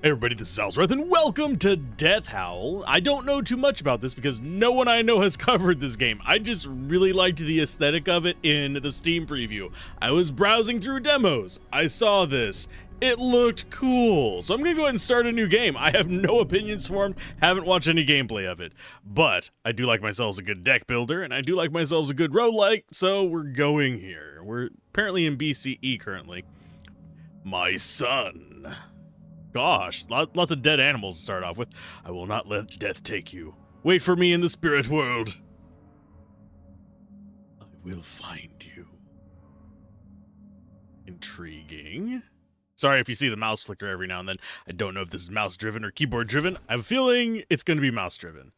Hey everybody, this is Alzorath, and welcome to Death Howl. I don't know too much about this because no one I know has covered this game. I just really liked the aesthetic of it in the Steam preview. I was browsing through demos. I saw this. It looked cool. So I'm going to go ahead and start a new game. I have no opinions formed, haven't watched any gameplay of it. But I do like myself a good deck builder, and I do like myself a good roguelike, so we're going here. We're apparently in BCE currently. My son. Gosh, lots of dead animals to start off with. I will not let death take you. Wait for me in the spirit world. I will find you. Intriguing. Sorry if you see the mouse flicker every now and then. I don't know if this is mouse driven or keyboard driven. I have a feeling it's going to be mouse driven.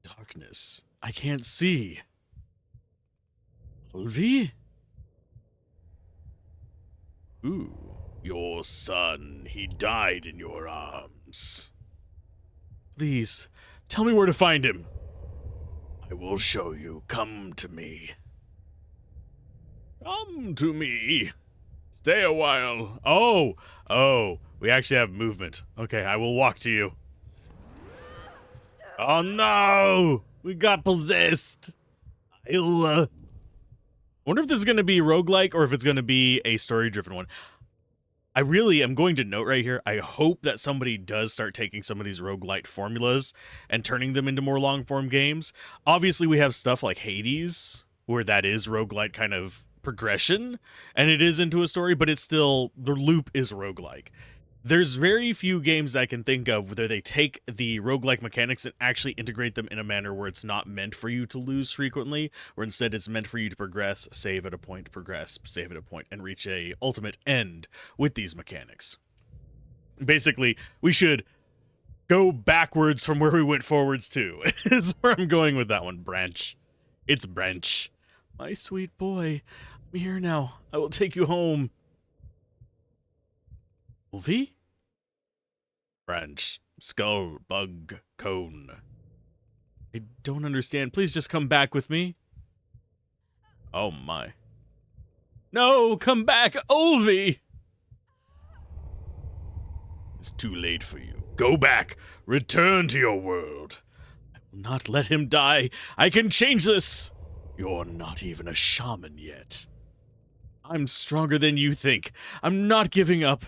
Darkness. I can't see. Ulvi? Ooh. Your son, he died in your arms. Please, tell me where to find him. I will show you. Come to me. Come to me. Stay a while. Oh, we actually have movement. Okay, I will walk to you. Oh no, we got possessed. I wonder if this is going to be roguelike or if it's going to be a story-driven one. I really am going to note right here, I hope that somebody does start taking some of these roguelite formulas and turning them into more long-form games. Obviously, we have stuff like Hades, where that is roguelite kind of progression, and it is into a story, but it's still, the loop is roguelike. There's very few games I can think of where they take the roguelike mechanics and actually integrate them in a manner where it's not meant for you to lose frequently, where instead it's meant for you to progress, save at a point, progress, save at a point, and reach a ultimate end with these mechanics. Basically, we should go backwards from where we went forwards to, is where I'm going with that one. Branch. It's Branch. My sweet boy, I'm here now. I will take you home. Ulvi? Branch, skull, bug, cone. I don't understand. Please just come back with me. Oh my. No, come back, Ulvi! It's too late for you. Go back. Return to your world. I will not let him die. I can change this. You're not even a shaman yet. I'm stronger than you think. I'm not giving up.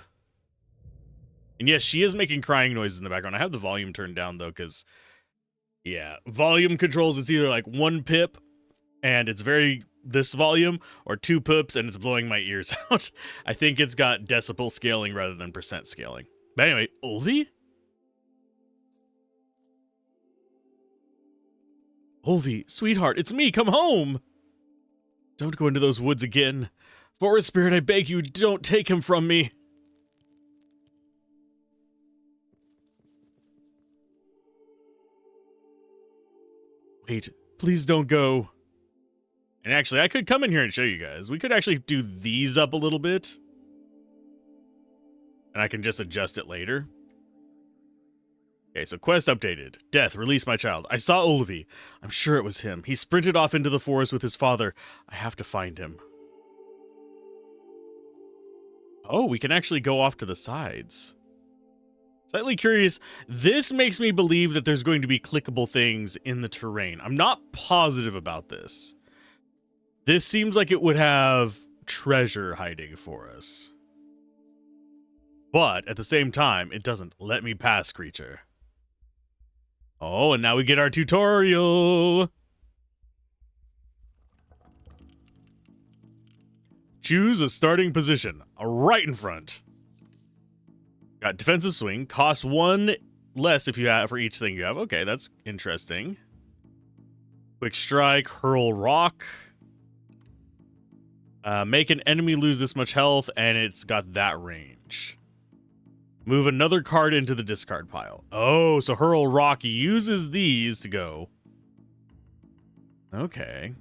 And yes, she is making crying noises in the background. I have the volume turned down, though, because, yeah, volume controls, it's either like 1 pip, and it's this volume, or 2 pips, and it's blowing my ears out. I think it's got decibel scaling rather than percent scaling. But anyway, Ulvi? Ulvi, sweetheart, it's me, come home! Don't go into those woods again. Forest Spirit, I beg you, don't take him from me. Wait, please don't go. And actually, I could come in here and show you guys. We could actually do these up a little bit. And I can just adjust it later. Okay, so quest updated. Death, release my child. I saw Ulvi. I'm sure it was him. He sprinted off into the forest with his father. I have to find him. Oh, we can actually go off to the sides. Slightly curious, this makes me believe that there's going to be clickable things in the terrain. I'm not positive about this. This seems like it would have treasure hiding for us. But at the same time, it doesn't. Let me pass, creature. Oh, and now we get our tutorial. Choose a starting position, right in front. Got defensive swing, costs 1 less if you have for each thing you have. Okay, that's interesting. Quick strike, hurl rock. Make an enemy lose this much health, and it's got that range. Move another card into the discard pile. Oh, so hurl rock uses these to go. Okay.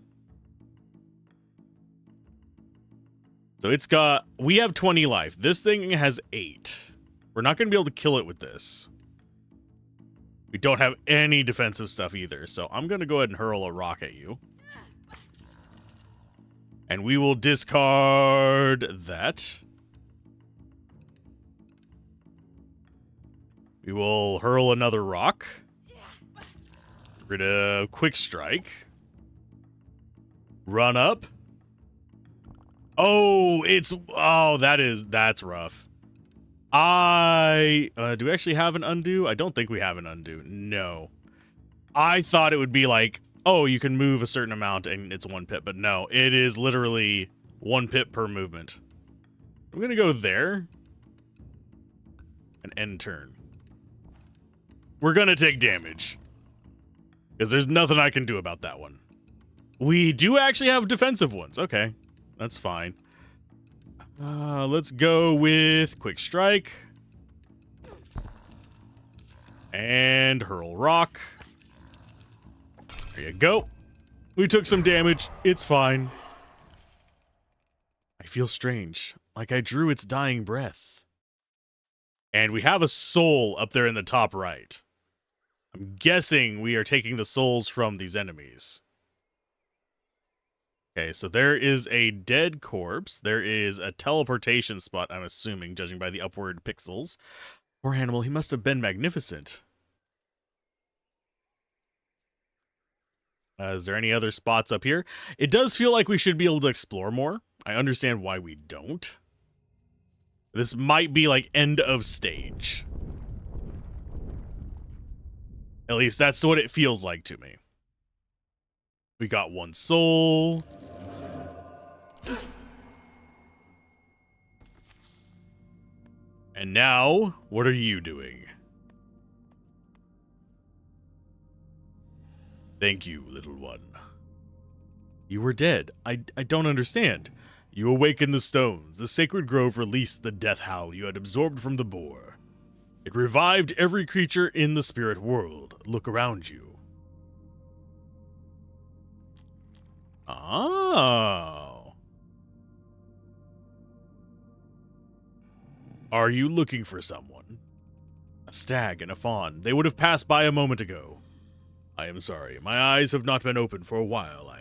So it's got, we have 20 life. This thing has 8. We're not going to be able to kill it with this. We don't have any defensive stuff either, so I'm going to go ahead and hurl a rock at you. And we will discard that. We will hurl another rock. We're gonna quick strike. Run up. Oh, that's rough. Do we actually have an undo? I don't think we have an undo. No. I thought it would be like, oh, you can move a certain amount and it's 1 pip, but no, it is literally 1 pip per movement. I'm gonna go there. And end turn. We're gonna take damage. Because there's nothing I can do about that one. We do actually have defensive ones. Okay, that's fine. Let's go with quick strike. And hurl rock. There you go. We took some damage. It's fine. I feel strange. Like I drew its dying breath. And we have a soul up there in the top right. I'm guessing we are taking the souls from these enemies. Okay, so there is a dead corpse. There is a teleportation spot, I'm assuming, judging by the upward pixels. Poor animal, he must have been magnificent. Is there any other spots up here? It does feel like we should be able to explore more. I understand why we don't. This might be like end of stage. At least that's what it feels like to me. We got 1 soul. And now, what are you doing? Thank you, little one. You were dead. I don't understand. You awakened the stones. The sacred grove released the death howl you had absorbed from the boar. It revived every creature in the spirit world. Look around you. Oh. Are you looking for someone? A stag and a fawn. They would have passed by a moment ago. I am sorry. My eyes have not been open for a while,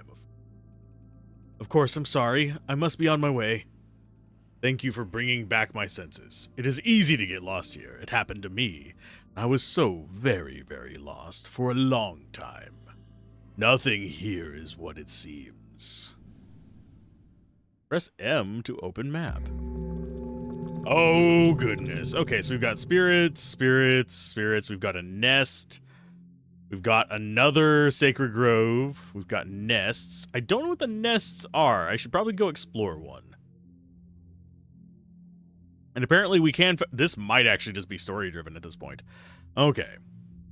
Of course, I'm sorry. I must be on my way. Thank you for bringing back my senses. It is easy to get lost here. It happened to me. I was so very, very lost for a long time. Nothing here is what it seems. Press M to open map. Oh, goodness. Okay, so we've got spirits, spirits, spirits. We've got a nest. We've got another sacred grove. We've got nests. I don't know what the nests are. I should probably go explore one. And apparently we can... This might actually just be story-driven at this point. Okay.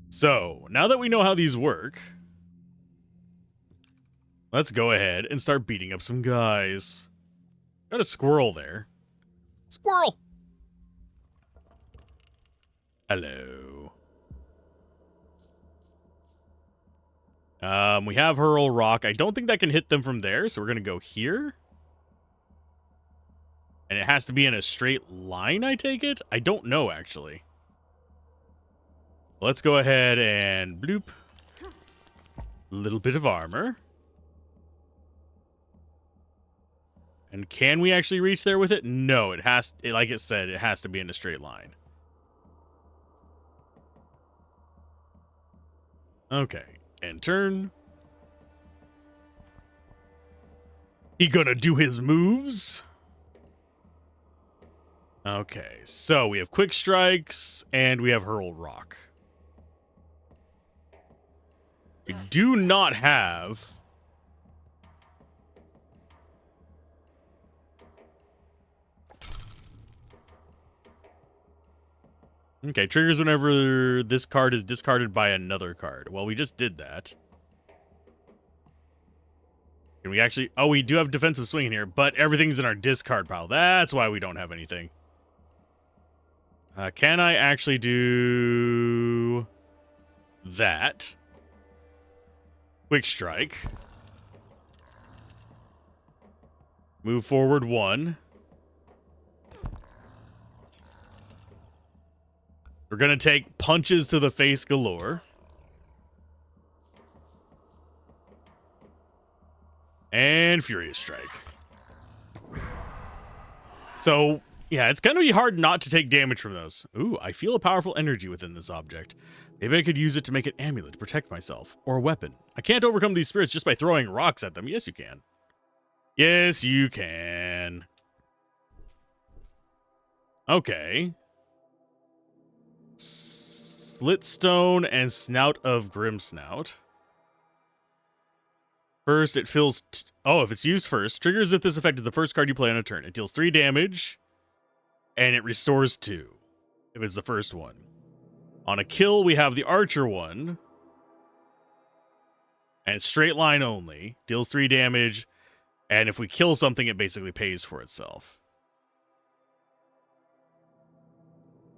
So, now that we know how these work, let's go ahead and start beating up some guys. Got a squirrel there. Squirrel! Hello. We have hurl rock. I don't think that can hit them from there, so we're going to go here. And it has to be in a straight line, I take it? I don't know, actually. Let's go ahead and bloop. A little bit of armor. And can we actually reach there with it? No, it has, like it said, it has to be in a straight line. Okay, and turn. He gonna do his moves? Okay, so we have quick strikes and we have hurl rock. We do not have... Okay, triggers whenever this card is discarded by another card. Well, we just did that. Can we actually... Oh, we do have defensive swing in here, but everything's in our discard pile. That's why we don't have anything. Can I actually do... that? Quick strike. Move forward 1. We're going to take punches to the face galore. And Furious Strike. So, Yeah, it's gonna be hard not to take damage from those. Ooh, I feel a powerful energy within this object. Maybe I could use it to make an amulet to protect myself, or a weapon. I can't overcome these spirits just by throwing rocks at them. Yes, you can. Yes, you can. Okay. Slitstone and Snout of Grimsnout. First, it fills... if it's used first, triggers if this effect is the first card you play on a turn. It deals 3 damage, and it restores 2, if it's the first one. On a kill, we have the Archer one, and it's straight line only. Deals 3 damage, and if we kill something, it basically pays for itself.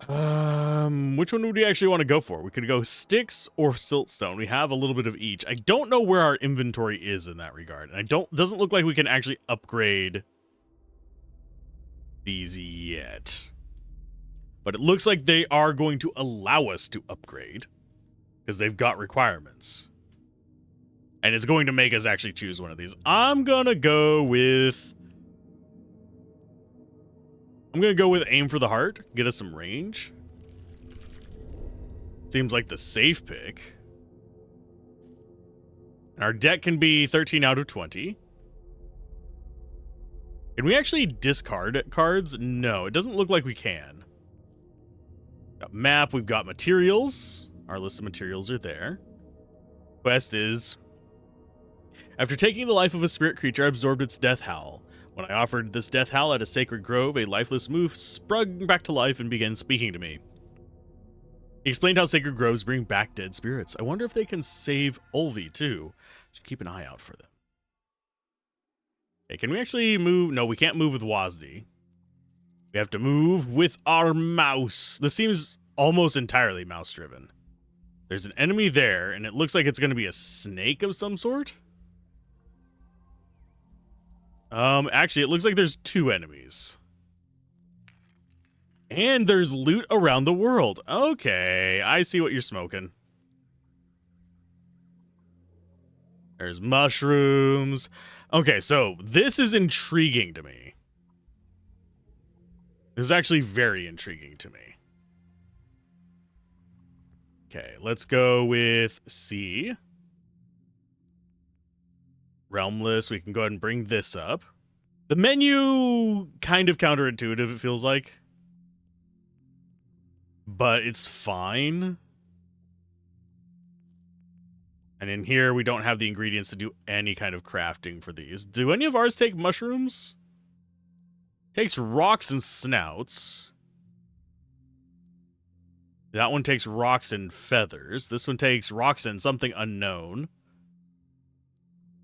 Which one would we actually want to go for? We could go Styx or Siltstone. We have a little bit of each. I don't know where our inventory is in that regard. And doesn't look like we can actually upgrade these yet. But it looks like they are going to allow us to upgrade, because they've got requirements. And it's going to make us actually choose one of these. I'm going to go with Aim for the Heart. Get us some range. Seems like the safe pick. Our deck can be 13 out of 20. Can we actually discard cards? No, it doesn't look like we can. Got map, we've got materials. Our list of materials are there. Quest is... After taking the life of a spirit creature, I absorbed its death howl. When I offered this death howl at a sacred grove, a lifeless moof sprung back to life and began speaking to me. He explained how sacred groves bring back dead spirits. I wonder if they can save Ulvi, too. Should keep an eye out for them. Okay, can we actually move? No, we can't move with Wazdi. We have to move with our mouse. This seems almost entirely mouse-driven. There's an enemy there, and it looks like it's going to be a snake of some sort. Actually, it looks like there's 2 enemies. And there's loot around the world. Okay, I see what you're smoking. There's mushrooms. Okay, so this is intriguing to me. This is actually very intriguing to me. Okay, let's go with C. Realmless, we can go ahead and bring this up. The menu, kind of counterintuitive, it feels like. But it's fine. And in here, we don't have the ingredients to do any kind of crafting for these. Do any of ours take mushrooms? Takes rocks and snouts. That one takes rocks and feathers. This one takes rocks and something unknown.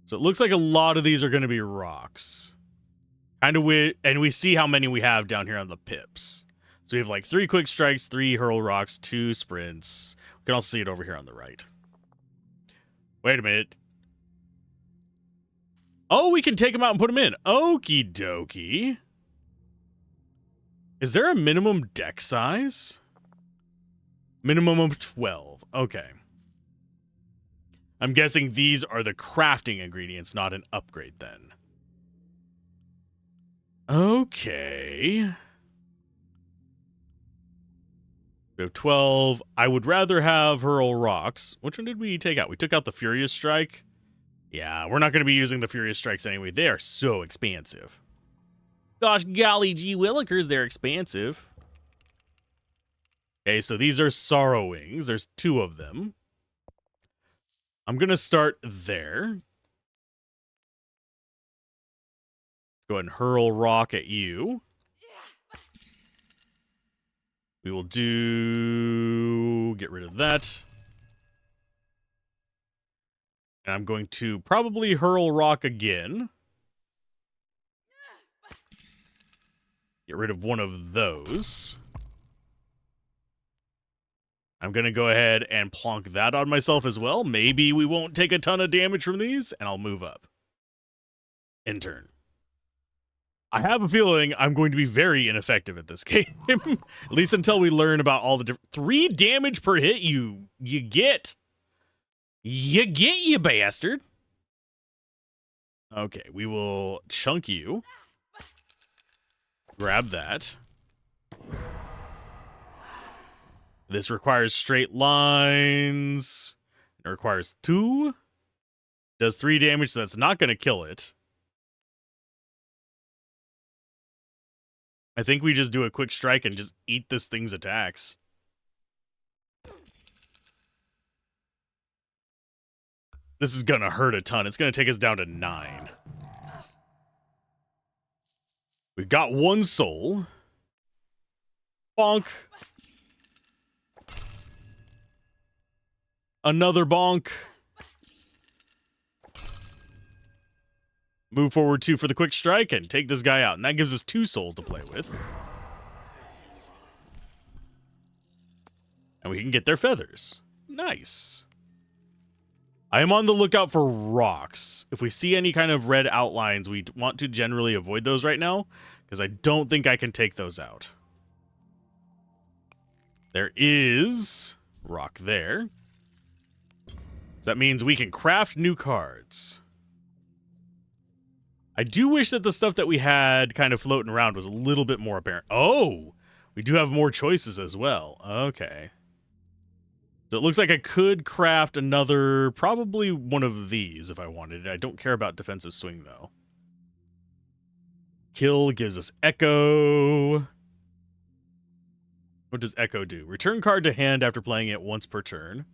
So it looks like a lot of these are going to be rocks. And we see how many we have down here on the pips. So we have like 3 quick strikes, 3 hurl rocks, 2 sprints. We can also see it over here on the right. Wait a minute. Oh, we can take them out and put them in. Okie dokie. Is there a minimum deck size? Minimum of 12. Okay. I'm guessing these are the crafting ingredients, not an upgrade then. Okay. We have 12. I would rather have hurl rocks. Which one did we take out? We took out the Furious Strike. Yeah, we're not going to be using the Furious Strikes anyway. They are so expansive. Gosh, golly gee willikers, they're expansive. Okay, so these are Sorrowings. There's 2 of them. I'm going to start there. Go ahead and hurl rock at you. We will get rid of that. And I'm going to probably hurl rock again. Get rid of one of those. I'm going to go ahead and plonk that on myself as well. Maybe we won't take a ton of damage from these, and I'll move up. End turn. I have a feeling I'm going to be very ineffective at this game. At least until we learn about all the different... 3 damage per hit you get. You get, you bastard. Okay, we will chunk you. Grab that. This requires straight lines. It requires 2. Does 3 damage, so that's not going to kill it. I think we just do a quick strike and just eat this thing's attacks. This is going to hurt a ton. It's going to take us down to 9. We've got 1 soul. Bonk. Another bonk. Move forward 2 for the quick strike and take this guy out. And that gives us 2 souls to play with. And we can get their feathers. Nice. I am on the lookout for rocks. If we see any kind of red outlines, we want to generally avoid those right now, because I don't think I can take those out. There is rock there. So that means we can craft new cards. I do wish that the stuff that we had kind of floating around was a little bit more apparent. Oh, we do have more choices as well. Okay. So it looks like I could craft another, probably one of these if I wanted it. I don't care about defensive swing, though. Kill gives us Echo. What does Echo do? Return card to hand after playing it once per turn.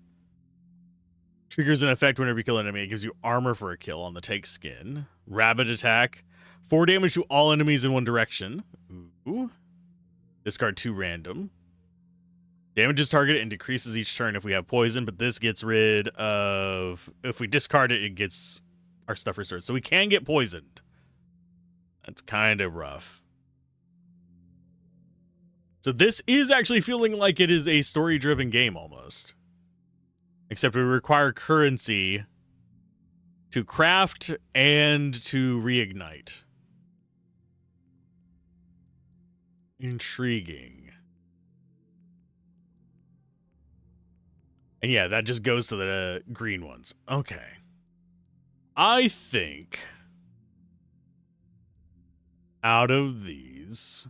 Triggers an effect whenever you kill an enemy. It gives you armor for a kill on the take skin. Rabbit attack. 4 damage to all enemies in one direction. Ooh. Discard 2 random. Damages target and decreases each turn if we have poison, but this gets rid of... If we discard it, it gets our stuff restored. So we can get poisoned. That's kind of rough. So this is actually feeling like it is a story-driven game almost. Except we require currency to craft and to reignite. Intriguing. And yeah, that just goes to the green ones. Okay. I think out of these,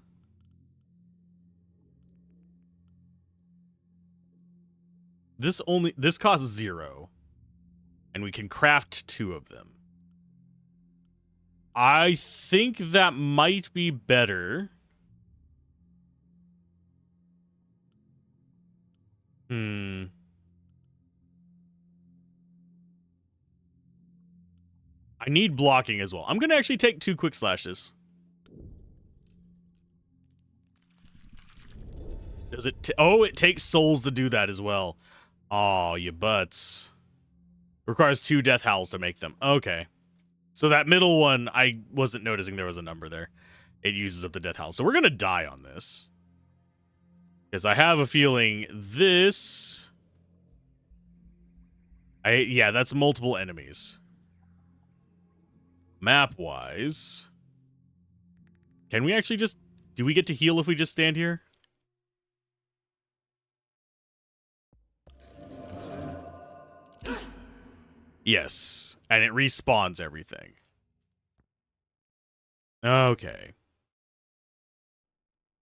this costs 0, and we can craft 2 of them. I think that might be better. I need blocking as well. I'm going to actually take 2 quick slashes. Does it... Oh, it takes souls to do that as well. Aw, you butts. Requires 2 death howls to make them. Okay. So that middle one, I wasn't noticing there was a number there. It uses up the death howl. So we're going to die on this. Because I have a feeling this... Yeah, that's multiple enemies. Map-wise... Can we actually just... Do we get to heal if we just stand here? Yes. And it respawns everything. Okay.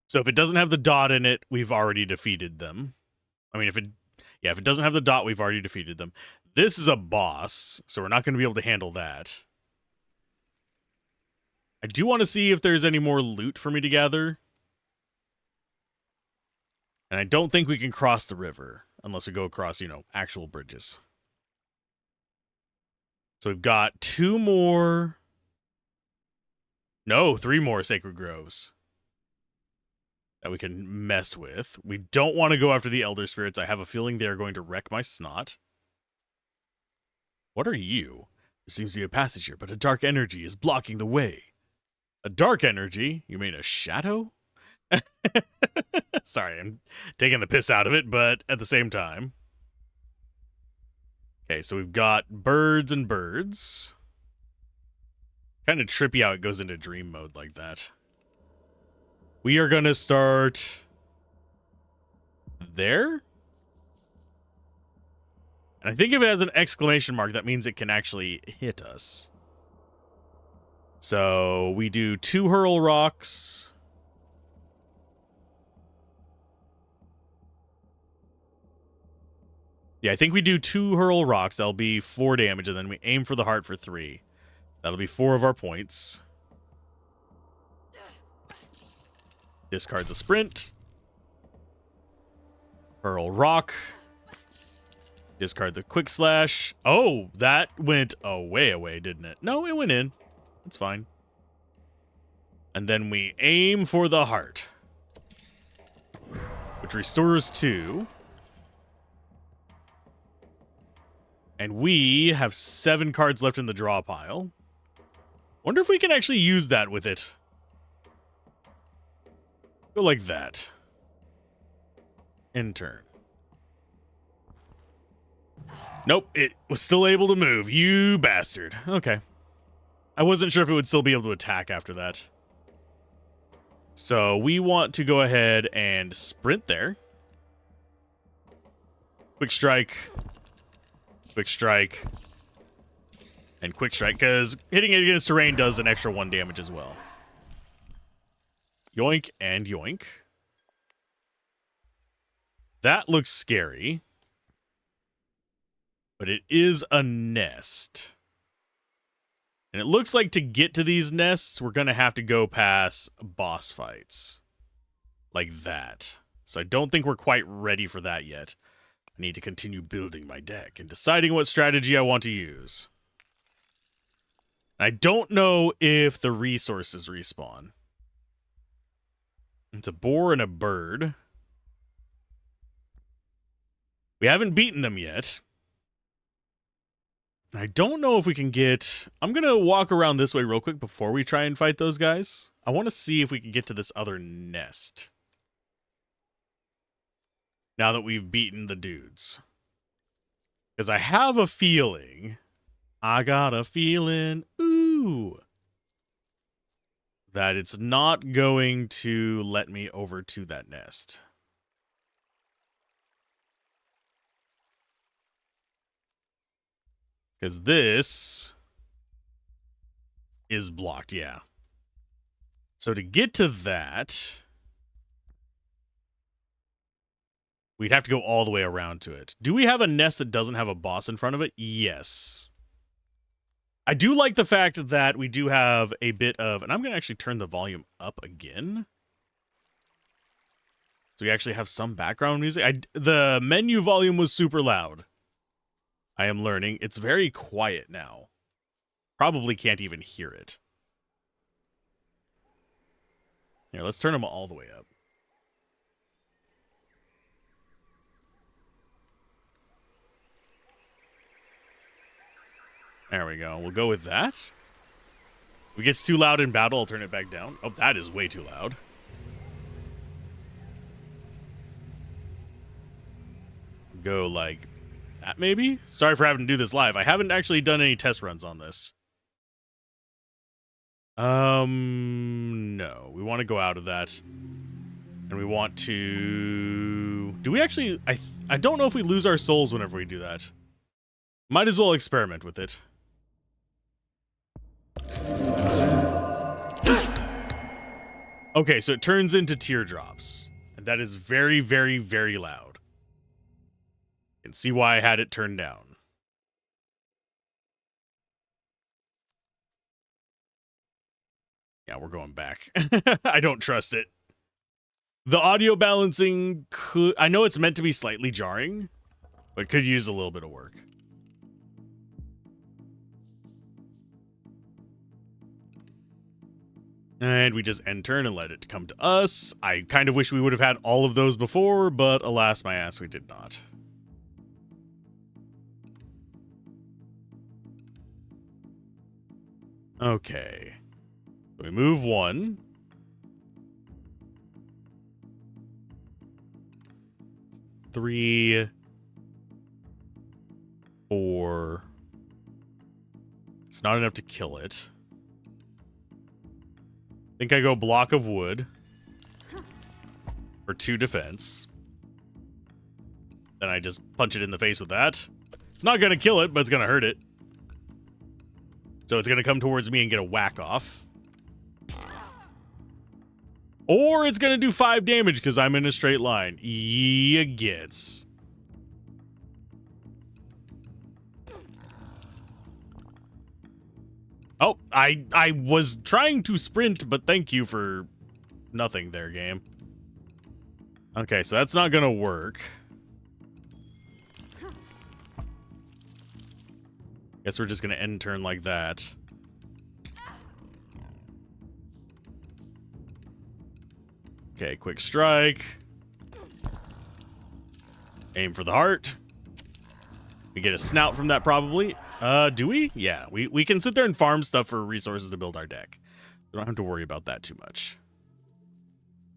So if it doesn't have the dot in it, we've already defeated them. I mean, if it doesn't have the dot, we've already defeated them. This is a boss, so we're not going to be able to handle that. I do want to see if there's any more loot for me to gather. And I don't think we can cross the river unless we go across, actual bridges. So we've got 2 more. No, 3 more Sacred Groves that we can mess with. We don't want to go after the Elder Spirits. I have a feeling they're going to wreck my snot. What are you? There seems to be a passage here, but a dark energy is blocking the way. A dark energy? You mean a shadow? Sorry, I'm taking the piss out of it, but at the same time. Okay, so we've got birds and birds. Kind of trippy how it goes into dream mode like that. We are going to start there. And I think if it has an exclamation mark, that means it can actually hit us. So we do 2 hurl rocks. Yeah, I think we do 2 hurl rocks. That'll be 4 damage, and then we aim for the heart for 3. That'll be 4 of our points. Discard the sprint. Hurl rock. Discard the quick slash. Oh, that went way away, didn't it? No, it went in. It's fine. And then we aim for the heart, which restores 2. And we have 7 cards left in the draw pile. Wonder if we can actually use that with it. Go like that. End turn. Nope, it was still able to move. You bastard. Okay. I wasn't sure if it would still be able to attack after that. So we want to go ahead and sprint there. Quick strike. Quick strike. And quick strike, because hitting it against terrain does an extra 1 damage as well. Yoink and yoink. That looks scary. But it is a nest. And it looks like to get to these nests, we're going to have to go past boss fights. Like that. So I don't think we're quite ready for that yet. I need to continue building my deck and deciding what strategy I want to use. I don't know if the resources respawn. It's a boar and a bird. We haven't beaten them yet. I don't know if we can get... I'm going to walk around this way real quick before we try and fight those guys. I want to see if we can get to this other nest. Now that we've beaten the dudes. Because I have a feeling... I got a feeling... Ooh... that it's not going to let me over to that nest. Because this is blocked, yeah. So to get to that, we'd have to go all the way around to it. Do we have a nest that doesn't have a boss in front of it? Yes. I do like the fact that we do have a bit of... And I'm going to actually turn the volume up again. So we actually have some background music. The menu volume was super loud. I am learning. It's very quiet now. Probably can't even hear it. Here, let's turn them all the way up. There we go. We'll go with that. If it gets too loud in battle, I'll turn it back down. Oh, that is way too loud. Go like... that maybe? Sorry for having to do this live. I haven't actually done any test runs on this. No. We want to go out of that. And we want to... do we actually... I don't know if we lose our souls whenever we do that. Might as well experiment with it. Okay, so it turns into teardrops. And that is very, very, very loud. You can see why I had it turned down. Yeah, we're going back. I don't trust it. The audio balancing could... I know it's meant to be slightly jarring, but it could use a little bit of work. And we just end turn and let it come to us. I kind of wish we would have had all of those before, but alas my ass, we did not. Okay. So we move 1. Three, 4. It's not enough to kill it. I think I go block of wood for 2 defense. Then I just punch it in the face with that. It's not going to kill it, but it's going to hurt it. So it's going to come towards me and get a whack off. Or it's going to do 5 damage because I'm in a straight line. Yeah, gets. Oh, I was trying to sprint, but thank you for nothing there, game. Okay, so that's not gonna work. Guess we're just gonna end turn like that. Okay, quick strike. Aim for the heart. We get a snout from that probably. Do we? Yeah, we can sit there and farm stuff for resources to build our deck. We don't have to worry about that too much.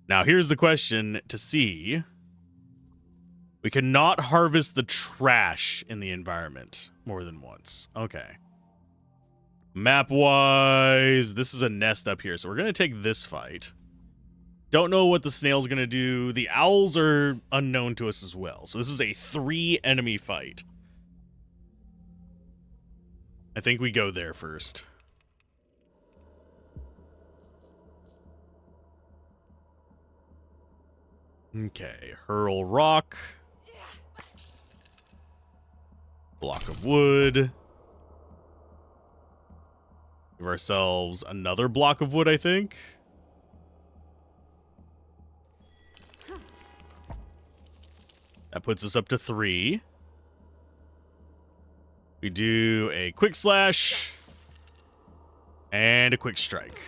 Now, here's the question to see. We cannot harvest the trash in the environment more than once. Okay. Map-wise, this is a nest up here, so we're going to take this fight. Don't know what the snail's going to do. The owls are unknown to us as well, so this is a 3-enemy fight. I think we go there first. Okay, hurl rock. Block of wood. Give ourselves another block of wood, I think. That puts us up to 3. We do a quick slash and a quick strike.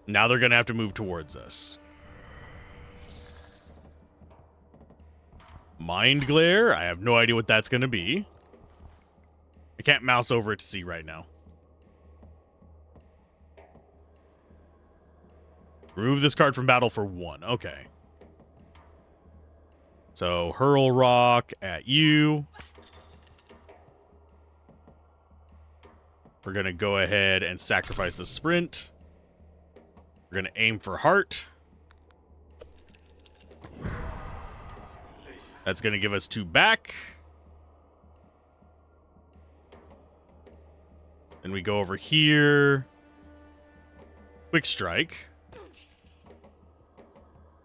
Now they're going to have to move towards us. Mind glare. I have no idea what that's going to be. I can't mouse over it to see right now. Remove this card from battle for 1. Okay. So, hurl rock at you. We're going to go ahead and sacrifice the sprint. We're going to aim for heart. That's going to give us 2 back. Then we go over here. Quick strike.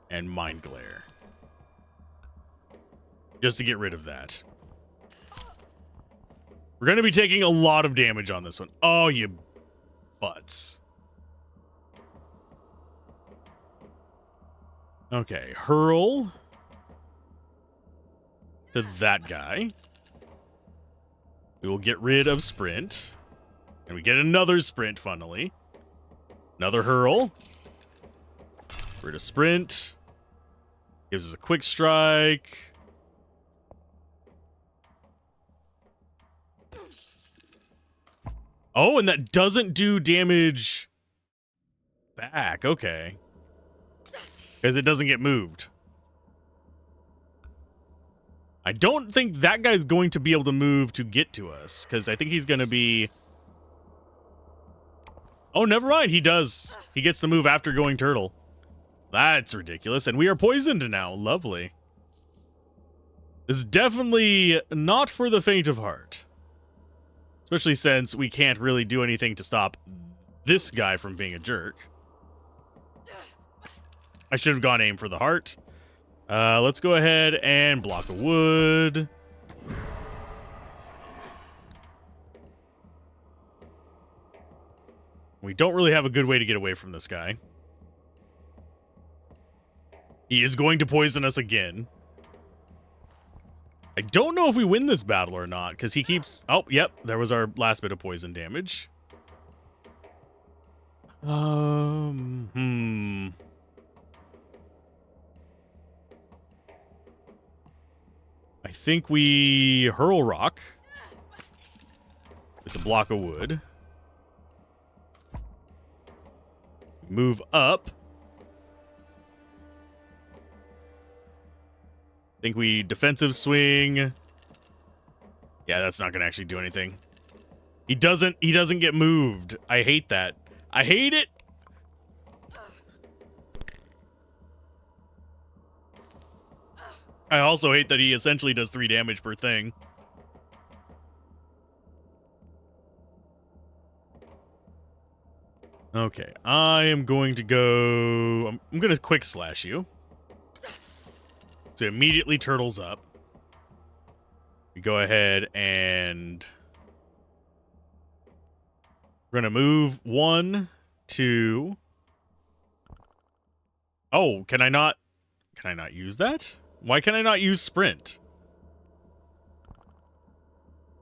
And mind glare. Just to get rid of that. We're going to be taking a lot of damage on this one. Oh, you butts. Okay, hurl to that guy. We will get rid of sprint. And we get another sprint, funnily. Another hurl. Rid of sprint. Gives us a quick strike. Oh, and that doesn't do damage back. Okay. Because it doesn't get moved. I don't think that guy's going to be able to move to get to us. Because I think he's going to be... Oh, never mind. He does. He gets to move after going turtle. That's ridiculous. And we are poisoned now. Lovely. This is definitely not for the faint of heart. Especially since we can't really do anything to stop this guy from being a jerk. I should have gone aim for the heart. Let's go ahead and block a wood. We don't really have a good way to get away from this guy. He is going to poison us again. I don't know if we win this battle or not, because he keeps... Oh, yep, there was our last bit of poison damage. I think we hurl rock with the block of wood. Move up. I think we defensive swing. Yeah, that's not gonna actually do anything. He doesn't get moved. I hate that. I hate it. I also hate that he essentially does 3 damage per thing. Okay, I am going to go... I'm going to quick slash you. So immediately turtles up. We go ahead and We're going to move 1, 2. Oh, can I not use that? Why can I not use sprint?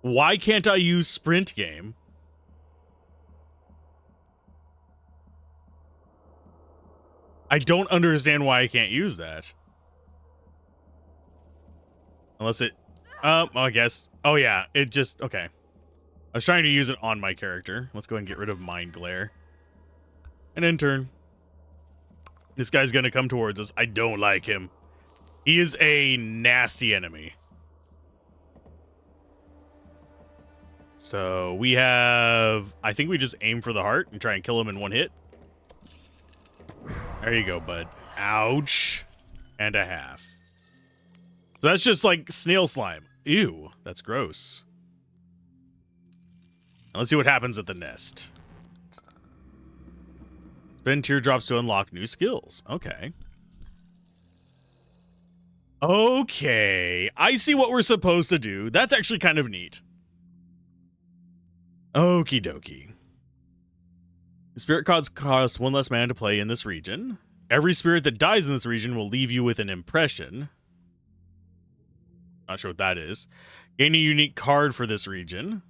Why can't I use sprint, game? I don't understand why I can't use that. Unless it... well, I guess... Oh, yeah. It just... Okay. I was trying to use it on my character. Let's go ahead and get rid of Mind Glare. An intern. This guy's gonna come towards us. I don't like him. He is a nasty enemy. So we have... I think we just aim for the heart and try and kill him in one hit. There you go, bud. Ouch. And a half. So that's just like snail slime. Ew, that's gross. Now let's see what happens at the nest. Spend teardrops to unlock new skills. Okay. Okay. I see what we're supposed to do. That's actually kind of neat. Okie dokie. The spirit cards cost 1 less mana to play in this region. Every spirit that dies in this region will leave you with an impression. Not sure what that is. Gain a unique card for this region.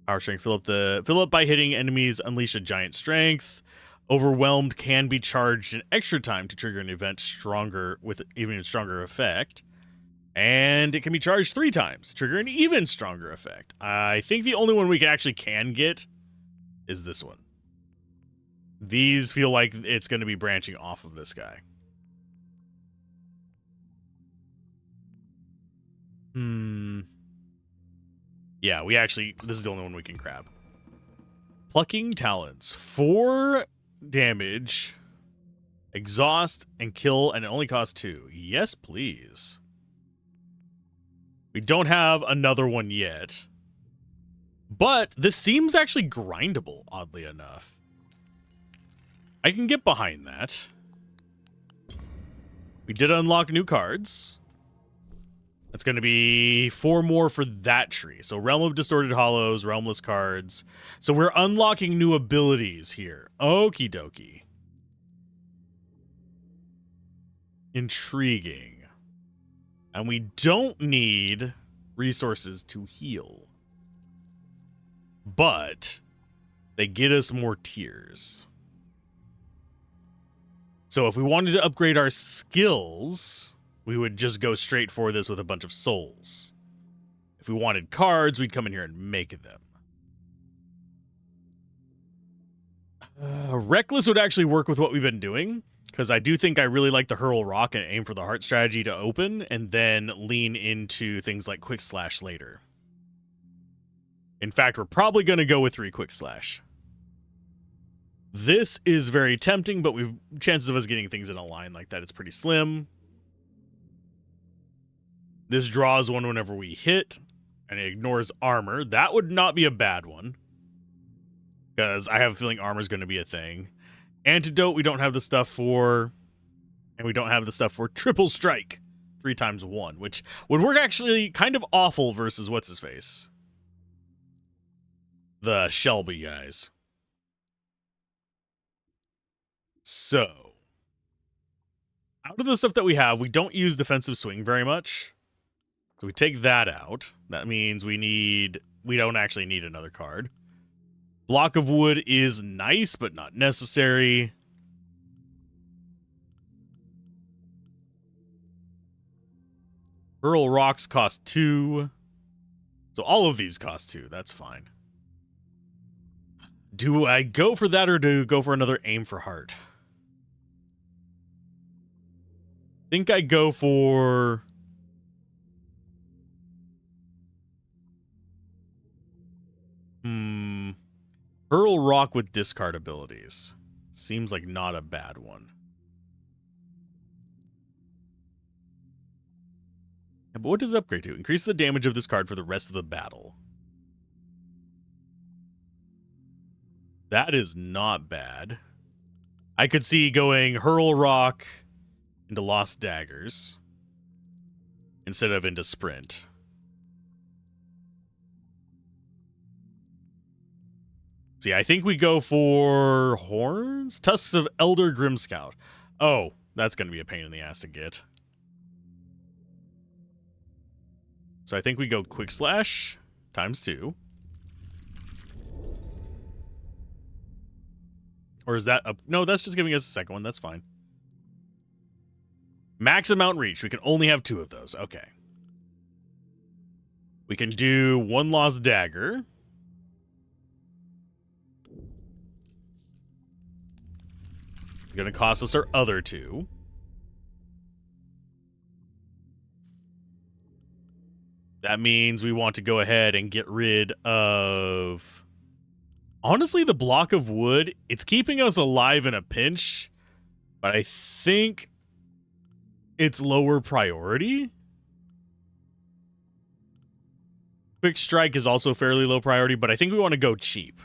Power strength. Fill up by hitting enemies. Unleash a giant strength. Overwhelmed can be charged an extra time to trigger an event stronger with even stronger effect. And it can be charged 3 times to trigger an even stronger effect. I think the only one we can get is this one. These feel like it's going to be branching off of this guy. Yeah, this is the only one we can grab. Plucking Talons. 4 damage, exhaust, and kill, and it only costs 2. Yes, please. We don't have another one yet. But this seems actually grindable, oddly enough. I can get behind that. We did unlock new cards. That's going to be 4 more for that tree. So Realm of Distorted Hollows, Realmless cards. So we're unlocking new abilities here. Okie dokie. Intriguing. And we don't need resources to heal. But they get us more tiers. So if we wanted to upgrade our skills, we would just go straight for this with a bunch of souls. If we wanted cards, we'd come in here and make them. Reckless would actually work with what we've been doing, because I do think I really like the Hurl Rock and Aim for the Heart strategy to open, and then lean into things like Quick Slash later. In fact, we're probably going to go with 3 Quick Slash. This is very tempting, but chances of us getting things in a line like that is pretty slim. This draws one whenever we hit, and it ignores armor. That would not be a bad one, because I have a feeling armor is going to be a thing. Antidote, we don't have the stuff for, and we don't have the stuff for Triple Strike, 3 times 1, which would work actually kind of awful versus what's-his-face. The Shelby guys. So, out of the stuff that we have, we don't use Defensive Swing very much. So we take that out. That means we don't actually need another card. Block of Wood is nice, but not necessary. Hurl Rocks cost 2. So all of these cost 2. That's fine. Do I go for that or do I go for another Aim for Heart? I think I go for... Hurl Rock with discard abilities. Seems like not a bad one. Yeah, but what does upgrade to? Increase the damage of this card for the rest of the battle. That is not bad. I could see going Hurl Rock into Lost Daggers instead of into Sprint. So yeah, I think we go for horns? Tusks of Elder Grimscout. Oh, that's going to be a pain in the ass to get. So I think we go Quick Slash ×2. Or is that a... No, that's just giving us a second one. That's fine. Max amount reach. We can only have 2 of those. Okay. We can do 1 Lost Dagger. It's going to cost us our other 2. That means we want to go ahead and get rid of... Honestly, the block of wood, it's keeping us alive in a pinch, but I think it's lower priority. Quick Strike is also fairly low priority, but I think we want to go cheap.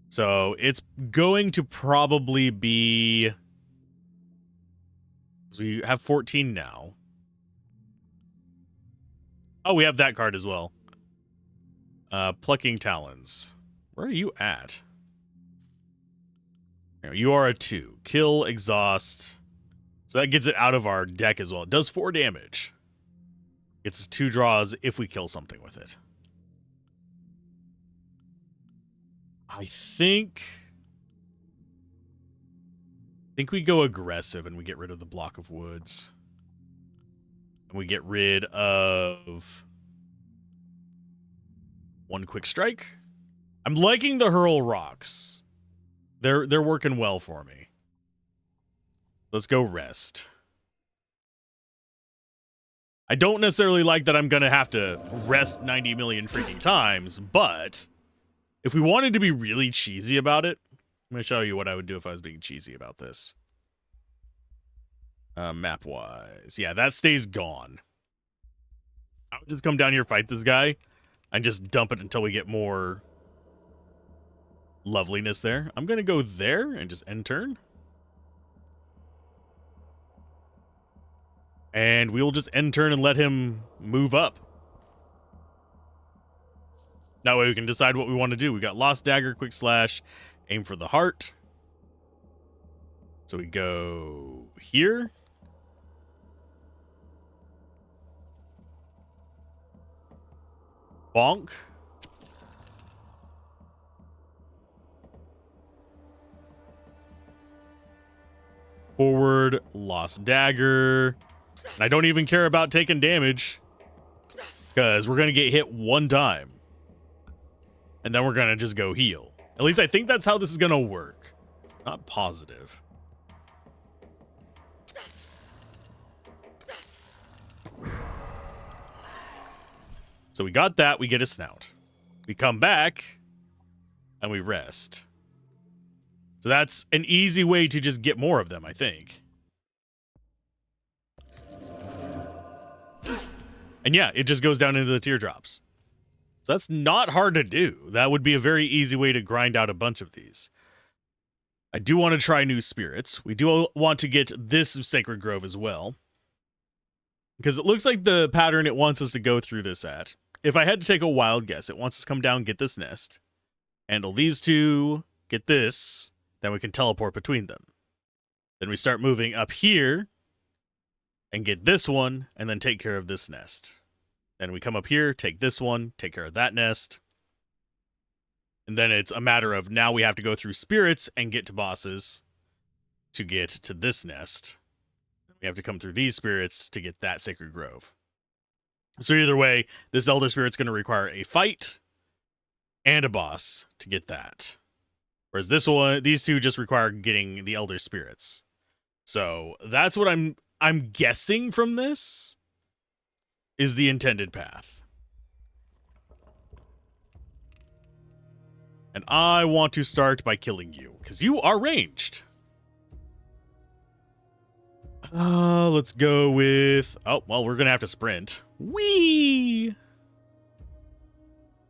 So it's going to probably be... So we have 14 now. Oh, we have that card as well. Plucking Talons. Where are you at? You are a 2. Kill, exhaust. So that gets it out of our deck as well. It does 4 damage. Gets us 2 draws if we kill something with it. I think we go aggressive and we get rid of the block of woods. And we get rid of 1 Quick Strike. I'm liking the Hurl Rocks. They're working well for me. Let's go rest. I don't necessarily like that I'm going to have to rest 90 million freaking times, but if we wanted to be really cheesy about it, I'm going to show you what I would do if I was being cheesy about this. Map-wise. Yeah, that stays gone. I would just come down here, fight this guy, and just dump it until we get more loveliness there. I'm going to go there and just end turn. And we will just end turn and let him move up. That way we can decide what we want to do. We got Lost Dagger, Quick Slash, aim for the heart. So we go here. Bonk. Forward, Lost Dagger. And I don't even care about taking damage, because we're going to get hit 1 time. And then we're going to just go heal. At least I think that's how this is going to work. Not positive. So we got that. We get a snout. We come back and we rest. So that's an easy way to just get more of them, I think. And yeah, it just goes down into the teardrops. So that's not hard to do. That would be a very easy way to grind out a bunch of these. I do want to try new spirits. We do want to get this Sacred Grove as well, because it looks like the pattern it wants us to go through this at. If I had to take a wild guess, it wants us to come down, get this nest, handle these 2, get this, then we can teleport between them. Then we start moving up here and get this one, and then take care of this nest. Then we come up here, take this one, take care of that nest. And then it's a matter of now we have to go through spirits and get to bosses to get to this nest. We have to come through these spirits to get that Sacred Grove. So either way, this Elder Spirit's going to require a fight and a boss to get that. Whereas this one, these 2 just require getting the Elder Spirits. So that's what I'm guessing from this is the intended path. And I want to start by killing you, because you are ranged. Let's go with... Oh, well, we're going to have to sprint. Whee!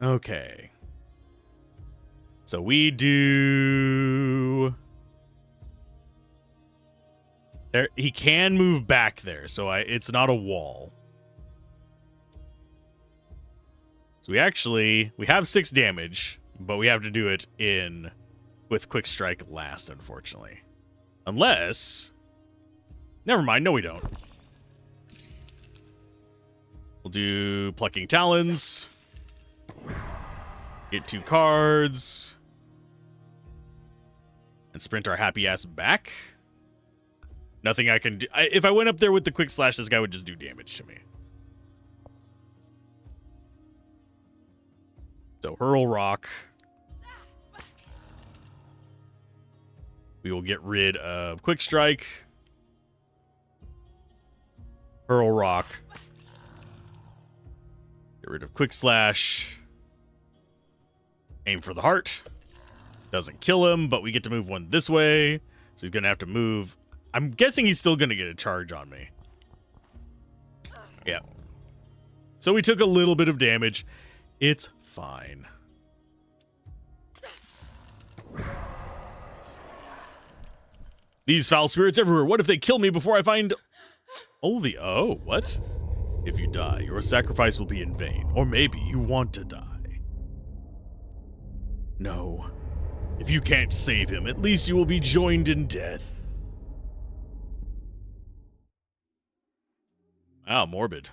Okay. So we do... There, he can move back there, so it's not a wall. So we have 6 damage. But we have to do it with quick strike last, unfortunately. Unless... Never mind, no we don't. We'll do Plucking Talons. Get 2 cards. And sprint our happy ass back. Nothing I can do. If I went up there with the quick slash, this guy would just do damage to me. So hurl rock. We will get rid of quick strike. Hurl rock. Get rid of quick slash. Aim for the heart. Doesn't kill him, but we get to move 1 this way. So he's going to have to move. I'm guessing he's still going to get a charge on me. Yeah. So we took a little bit of damage. It's fine. These foul spirits everywhere. What if they kill me before I find... Oh, what? If you die, your sacrifice will be in vain. Or maybe you want to die. No. If you can't save him, at least you will be joined in death. Wow, morbid.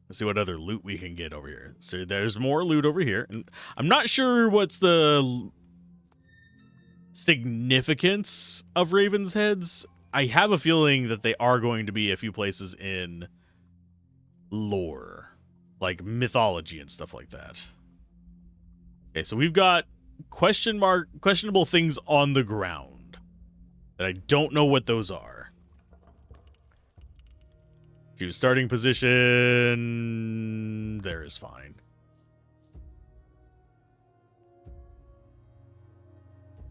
Let's see what other loot we can get over here. So there's more loot over here. And I'm not sure what's the significance of Raven's heads. I have a feeling that they are going to be a few places in lore. Like mythology and stuff like that. Okay, so we've got questionable things on the ground. That I don't know what those are. Choose starting position. There is fine.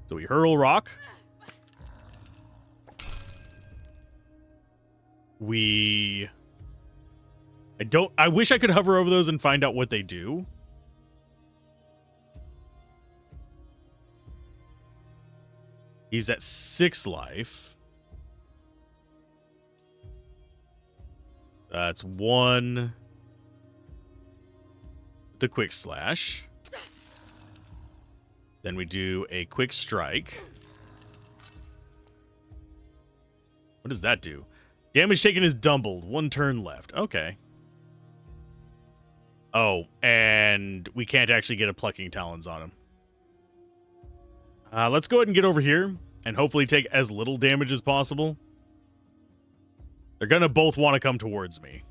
So we hurl rock. I wish I could hover over those and find out what they do. He's at 6 life. That's 1. The quick slash. Then we do a quick strike. What does that do? Damage taken is doubled. 1 turn left. Okay. Oh, and we can't actually get a Plucking Talons on him. Let's go ahead and get over here and hopefully take as little damage as possible. They're going to both want to come towards me.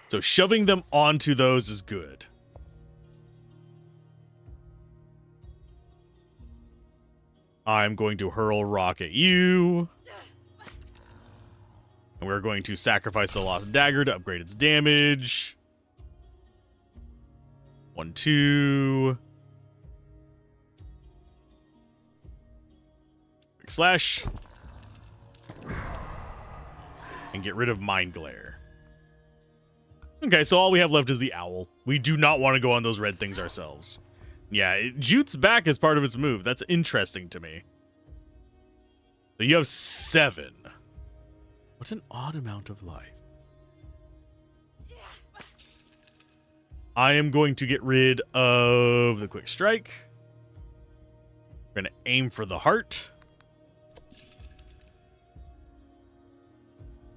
So shoving them onto those is good. I'm going to hurl rock at you. And we're going to sacrifice the Lost Dagger to upgrade its damage. 1, 2. Quick slash. And get rid of Mind Glare. Okay, so all we have left is the owl. We do not want to go on those red things ourselves. Yeah, it jutes back as part of its move. That's interesting to me. So you have 7. What's an odd amount of life? I am going to get rid of the quick strike. We're going to aim for the heart.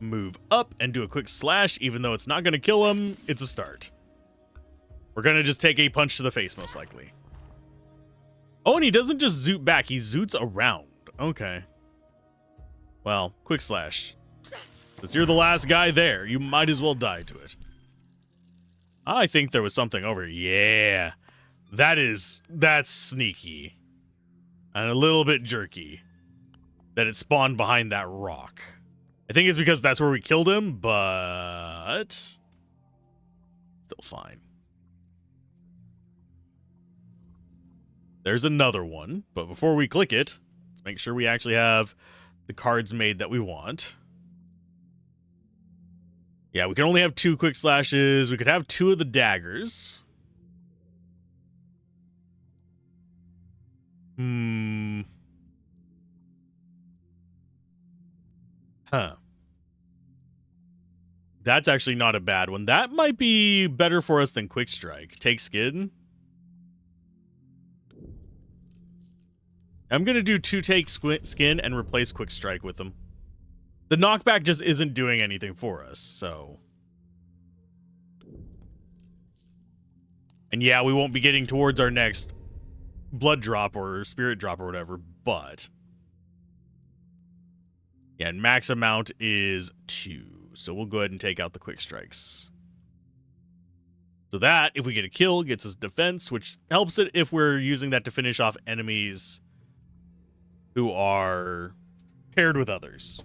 Move up and do a quick slash. Even though it's not going to kill him, it's a start. We're going to just take a punch to the face, most likely. Oh, and he doesn't just zoot back. He zoots around. Okay. Well, quick slash. Since you're the last guy there, you might as well die to it. I think there was something over here. Yeah. That's sneaky. And a little bit jerky. That it spawned behind that rock. I think it's because that's where we killed him, but... still fine. There's another one, but before we click it, let's make sure we actually have the cards made that we want. Yeah, we can only have 2 quick slashes. We could have 2 of the daggers. Huh. That's actually not a bad one. That might be better for us than Quick Strike. Take Skin. I'm going to do 2 Take Skin and replace Quick Strike with them. The knockback just isn't doing anything for us, so... And yeah, we won't be getting towards our next blood drop or spirit drop or whatever, but... Yeah, and max amount is 2. So we'll go ahead and take out the quick strikes. So that, if we get a kill, gets us defense, which helps it if we're using that to finish off enemies who are paired with others.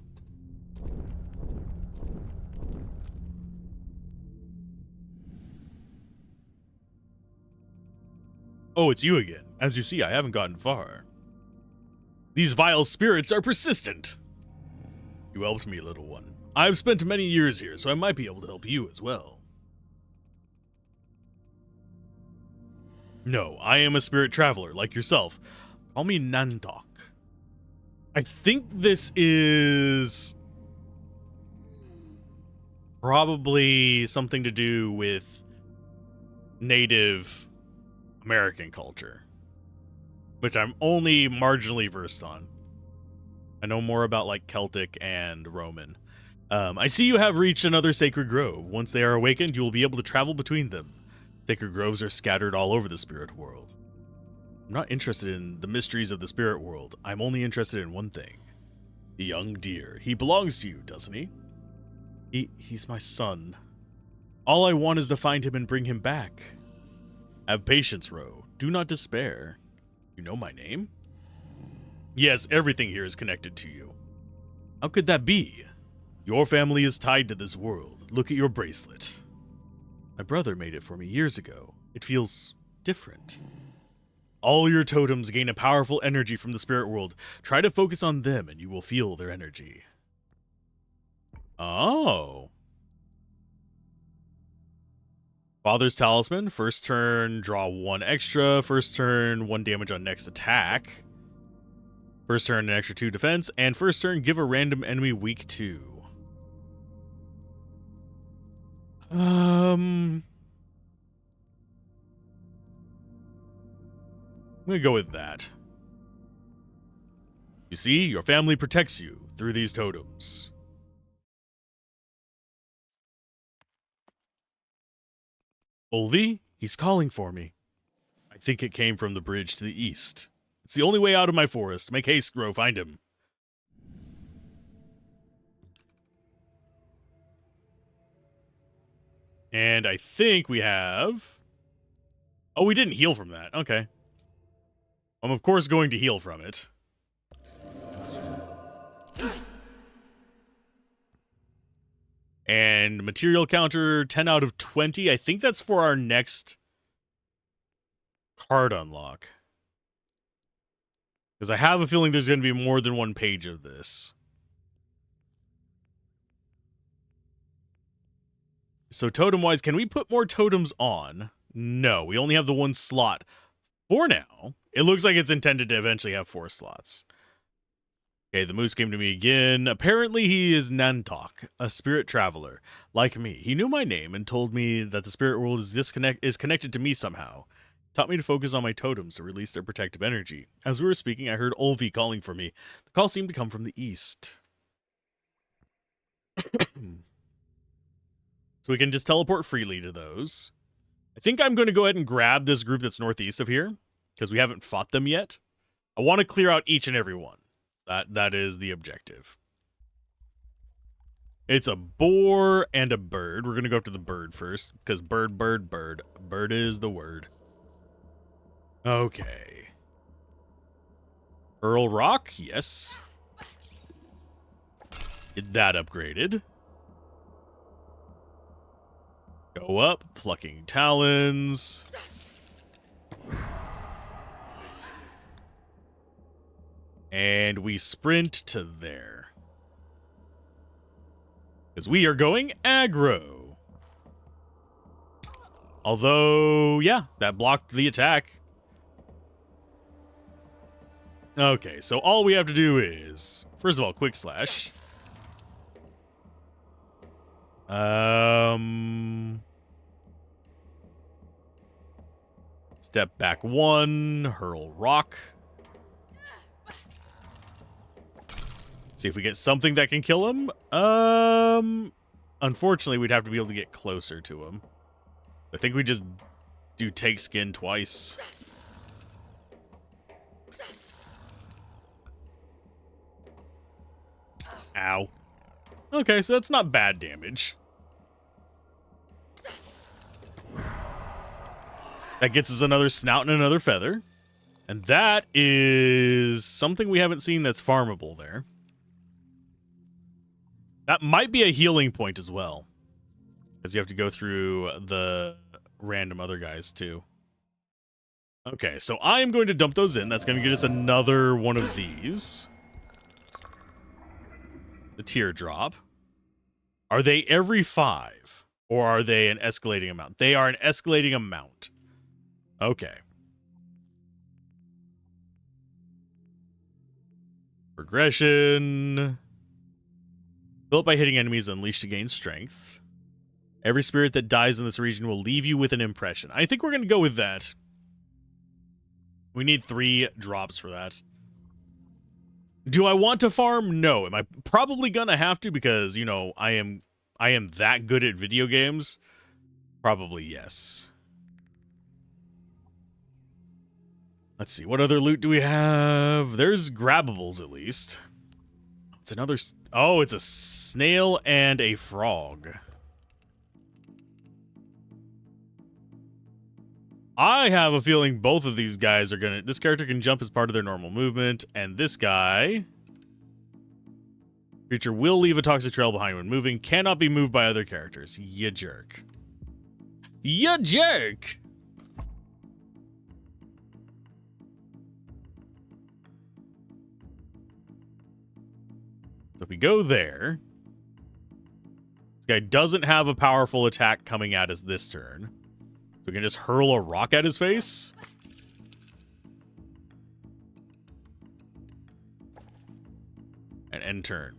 Oh, it's you again. As you see, I haven't gotten far. These vile spirits are persistent. You helped me, little one. I've spent many years here, so I might be able to help you as well. No, I am a spirit traveler, like yourself. Call me Nantok. I think this is probably something to do with Native American culture, which I'm only marginally versed on. I know more about like Celtic and Roman. I see you have reached another sacred grove. Once they are awakened, you will be able to travel between them. Sacred groves are scattered all over the spirit world. I'm not interested in the mysteries of the spirit world. I'm only interested in one thing. The young deer. He belongs to you, doesn't he? He's my son. All I want is to find him and bring him back. Have patience, Ro. Do not despair. You know my name? Yes, everything here is connected to you. How could that be? Your family is tied to this world. Look at your bracelet. My brother made it for me years ago. It feels different. All your totems gain a powerful energy from the spirit world. Try to focus on them and you will feel their energy. Oh. Father's Talisman. First turn, draw 1 extra. First turn, 1 damage on next attack. First turn, an extra 2 defense. And first turn, give a random enemy weak 2. I'm gonna go with that. You see, your family protects you through these totems. Olvi, he's calling for me. I think it came from the bridge to the east. It's the only way out of my forest. Make haste, Gro, find him. And I think we have... Oh, we didn't heal from that. Okay. I'm of course going to heal from it. And material counter 10 out of 20. I think that's for our next card unlock. Because I have a feeling there's going to be more than 1 page of this. So totem-wise, can we put more totems on? No, we only have the 1 slot. For now, it looks like it's intended to eventually have 4 slots. Okay, the moose came to me again. Apparently he is Nantok, a spirit traveler. Like me, he knew my name and told me that the spirit world is connected to me somehow. Taught me to focus on my totems to release their protective energy. As we were speaking, I heard Olvi calling for me. The call seemed to come from the east. So we can just teleport freely to those. I think I'm going to go ahead and grab this group that's northeast of here, because we haven't fought them yet. I want to clear out each and every one. That is the objective. It's a boar and a bird. We're going to go up to the bird first, because bird. Bird is the word. Okay. Earl Rock, yes. Get that upgraded. Go up, plucking talons. And we sprint to there. Because we are going aggro. Although, yeah, that blocked the attack. Okay, so all we have to do is, first of all, quick slash. Step back 1, hurl rock. See if we get something that can kill him. Unfortunately, we'd have to be able to get closer to him. I think we just do take skin twice. Ow. Okay, so that's not bad damage. That gets us another snout and another feather. And that is something we haven't seen that's farmable there. That might be a healing point as well. Because you have to go through the random other guys too. Okay, so I am going to dump those in. That's going to get us another one of these. The teardrop. Are they every 5? Or are they an escalating amount? They are an escalating amount. Okay. Progression. Built by hitting enemies, unleashed to gain strength. Every spirit that dies in this region will leave you with an impression. I think we're going to go with that. We need 3 drops for that. Do I want to farm? No. Am I probably going to have to because, you know, I am that good at video games? Probably yes. Let's see. What other loot do we have? There's grabbables at least. It's another... Oh, it's a snail and a frog. I have a feeling both of these guys are gonna... This character can jump as part of their normal movement, and this guy... Creature will leave a toxic trail behind when moving. Cannot be moved by other characters. Ya jerk. Ya jerk! So if we go there... This guy doesn't have a powerful attack coming at us this turn. So we can just hurl a rock at his face. And end turn.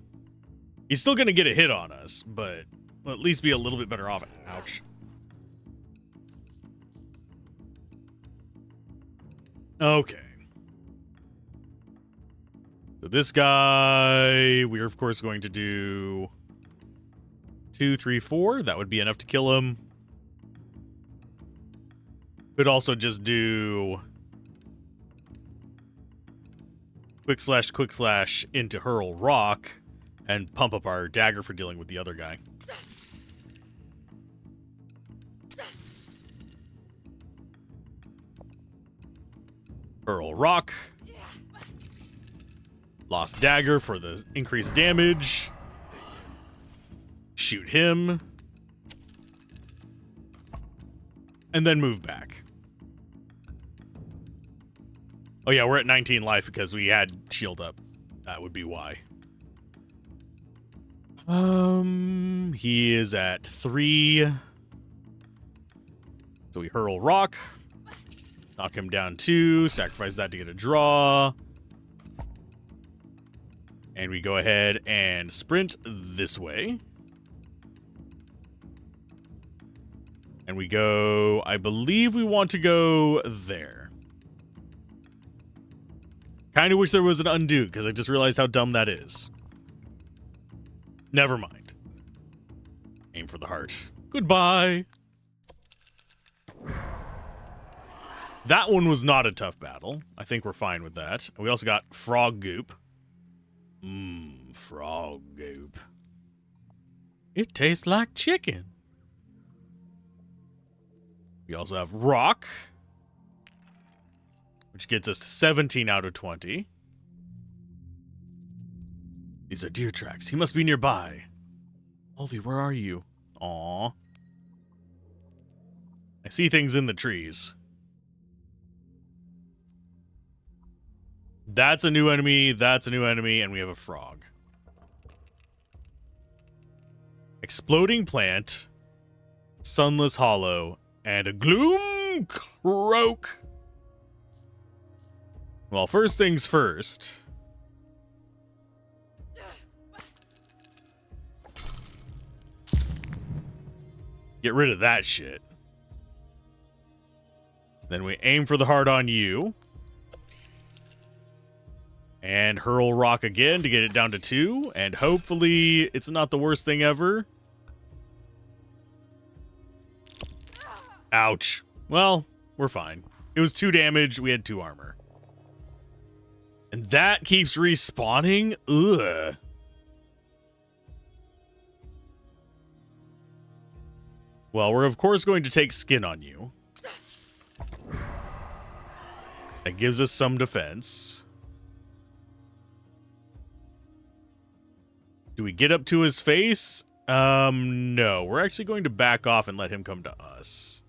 He's still going to get a hit on us, but we'll at least be a little bit better off. Ouch. Okay. So this guy, we're of course going to do 2, 3, 4. That would be enough to kill him. Could also just do quick slash into hurl rock and pump up our dagger for dealing with the other guy. Hurl rock. Lost dagger for the increased damage. Shoot him. And then move back. Oh yeah, we're at 19 life because we had shield up. That would be why. He is at 3. So we hurl rock. Knock him down 2. Sacrifice that to get a draw. And we go ahead and sprint this way. And we go... I believe we want to go there. Kind of wish there was an undo, because I just realized how dumb that is. Never mind. Aim for the heart. Goodbye. That one was not a tough battle. I think we're fine with that. We also got frog goop. Frog goop. It tastes like chicken. We also have rock, which gets us 17 out of 20. These are deer tracks. He must be nearby. Olvie, where are you? Aw. I see things in the trees. That's a new enemy, that's a new enemy, and we have a frog. Exploding plant, sunless hollow, and a gloom croak. Well, first things first. Get rid of that shit. Then we aim for the heart on you. And hurl rock again to get it down to 2. And hopefully it's not the worst thing ever. Ouch. Well, we're fine. It was 2 damage. We had 2 armor. And that keeps respawning? Ugh. Well, we're of course going to take skin on you. That gives us some defense. Do we get up to his face? No. We're actually going to back off and let him come to us.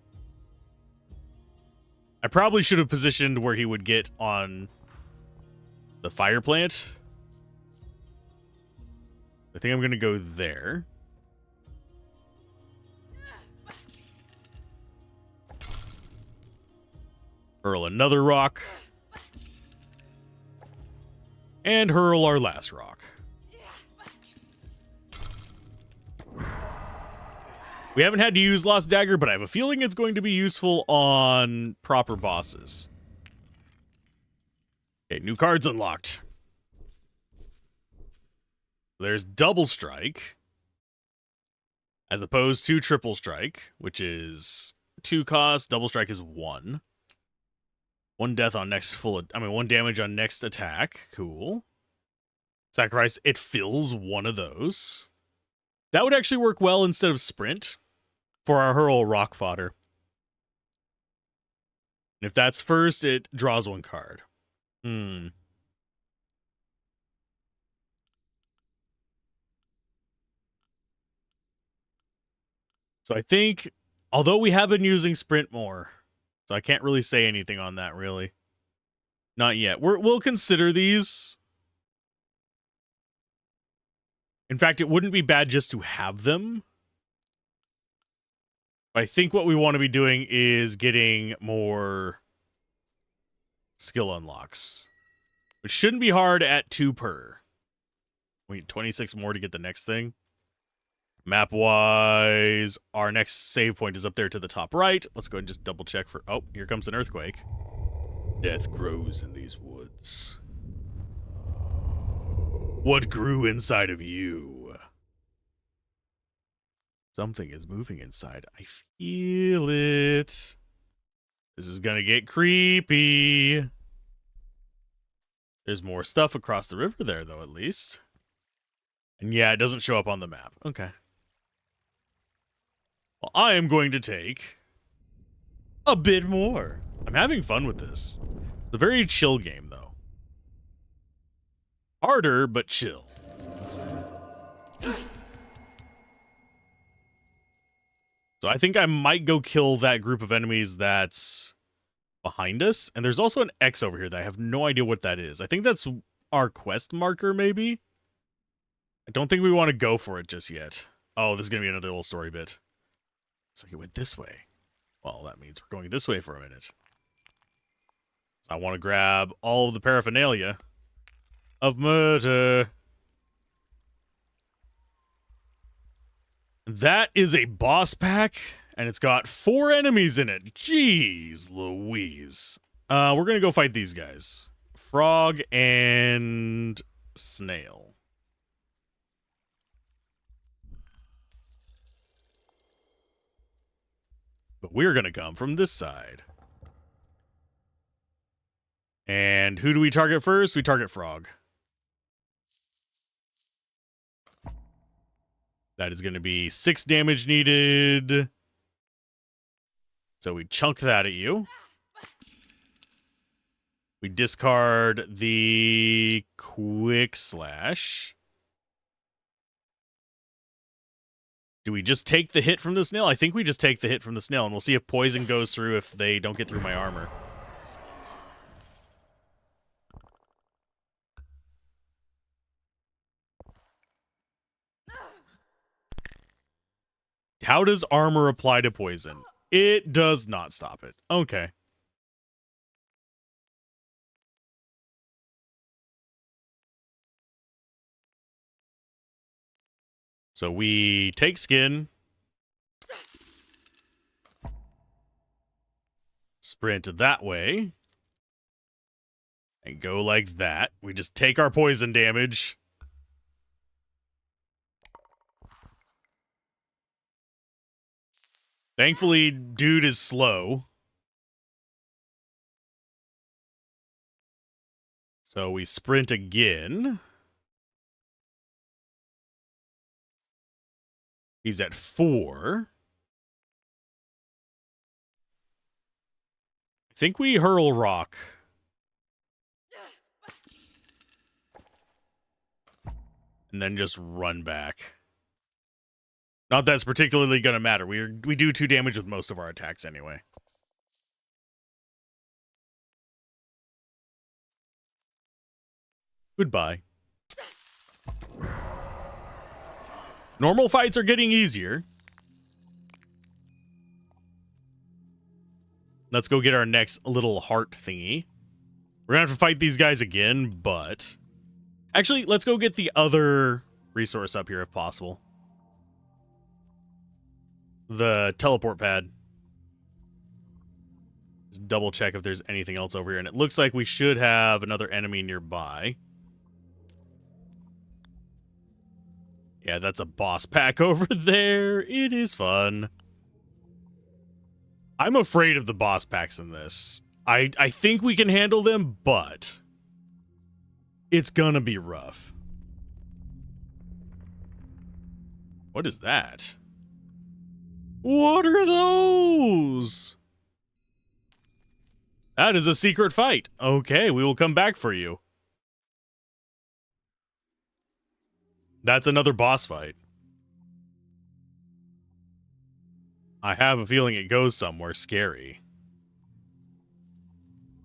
I probably should have positioned where he would get on the fire plant. I think I'm going to go there. Hurl another rock. And hurl our last rock. We haven't had to use Lost Dagger, but I have a feeling it's going to be useful on proper bosses. Okay, new cards unlocked. There's Double Strike, as opposed to Triple Strike, which is 2 cost. Double Strike is 1. 1 death on next 1 damage on next attack. Cool. Sacrifice, it fills one of those. That would actually work well instead of Sprint for our hurl rock fodder. And if that's first, it draws 1 card. So I think, although we have been using Sprint more, so I can't really say anything on that, really. Not yet. We'll consider these. In fact, it wouldn't be bad just to have them. But I think what we want to be doing is getting more skill unlocks, which shouldn't be hard at 2 per. We need 26 more to get the next thing. Map-wise, our next save point is up there to the top right. Let's go ahead and just double check for... Oh, here comes an earthquake. Death grows in these woods. What grew inside of you? Something is moving inside. I feel it. This is gonna get creepy. There's more stuff across the river there, though, at least. And yeah, it doesn't show up on the map. Okay. Well, I am going to take a bit more. I'm having fun with this. It's a very chill game, though. Harder, but chill. So I think I might go kill that group of enemies that's behind us. And there's also an X over here that I have no idea what that is. I think that's our quest marker, maybe? I don't think we want to go for it just yet. Oh, this is going to be another little story bit. It's like it went this way. Well, that means we're going this way for a minute. So I want to grab all of the paraphernalia of murder. That is a boss pack, and it's got 4 enemies in it. Jeez Louise. We're going to go fight these guys. Frog and snail. But we're going to come from this side. And who do we target first? We target Frog. That is going to be 6 damage needed. So we chunk that at you. We discard the quick slash. Do we just take the hit from the snail? I think we just take the hit from the snail, and we'll see if poison goes through if they don't get through my armor. How does armor apply to poison? It does not stop it. Okay. So we take skin. Sprint that way. And go like that. We just take our poison damage. Thankfully, dude is slow. So we sprint again. He's at 4. I think we hurl rock. And then just run back. Not that's particularly going to matter. We do 2 damage with most of our attacks anyway. Goodbye. Normal fights are getting easier. Let's go get our next little heart thingy. We're going to have to fight these guys again, but... Actually, let's go get the other resource up here if possible. The teleport pad. Just double check if there's anything else over here. And it looks like we should have another enemy nearby. Yeah, that's a boss pack over there. It is fun. I'm afraid of the boss packs in this. I think we can handle them, but it's gonna be rough. What is that? What are those? That is a secret fight. Okay, we will come back for you. That's another boss fight. I have a feeling it goes somewhere scary.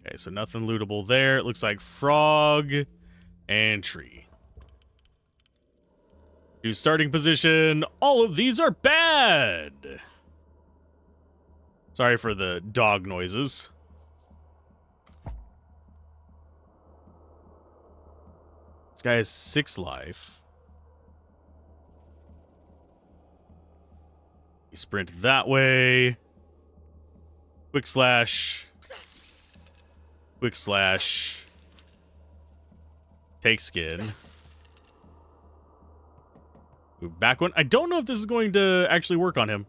Okay, so nothing lootable there. It looks like frog and tree. New starting position. All of these are bad. Sorry for the dog noises. This guy has 6 life. You sprint that way. Quick slash. Quick slash. Take skin. Move back one. I don't know if this is going to actually work on him.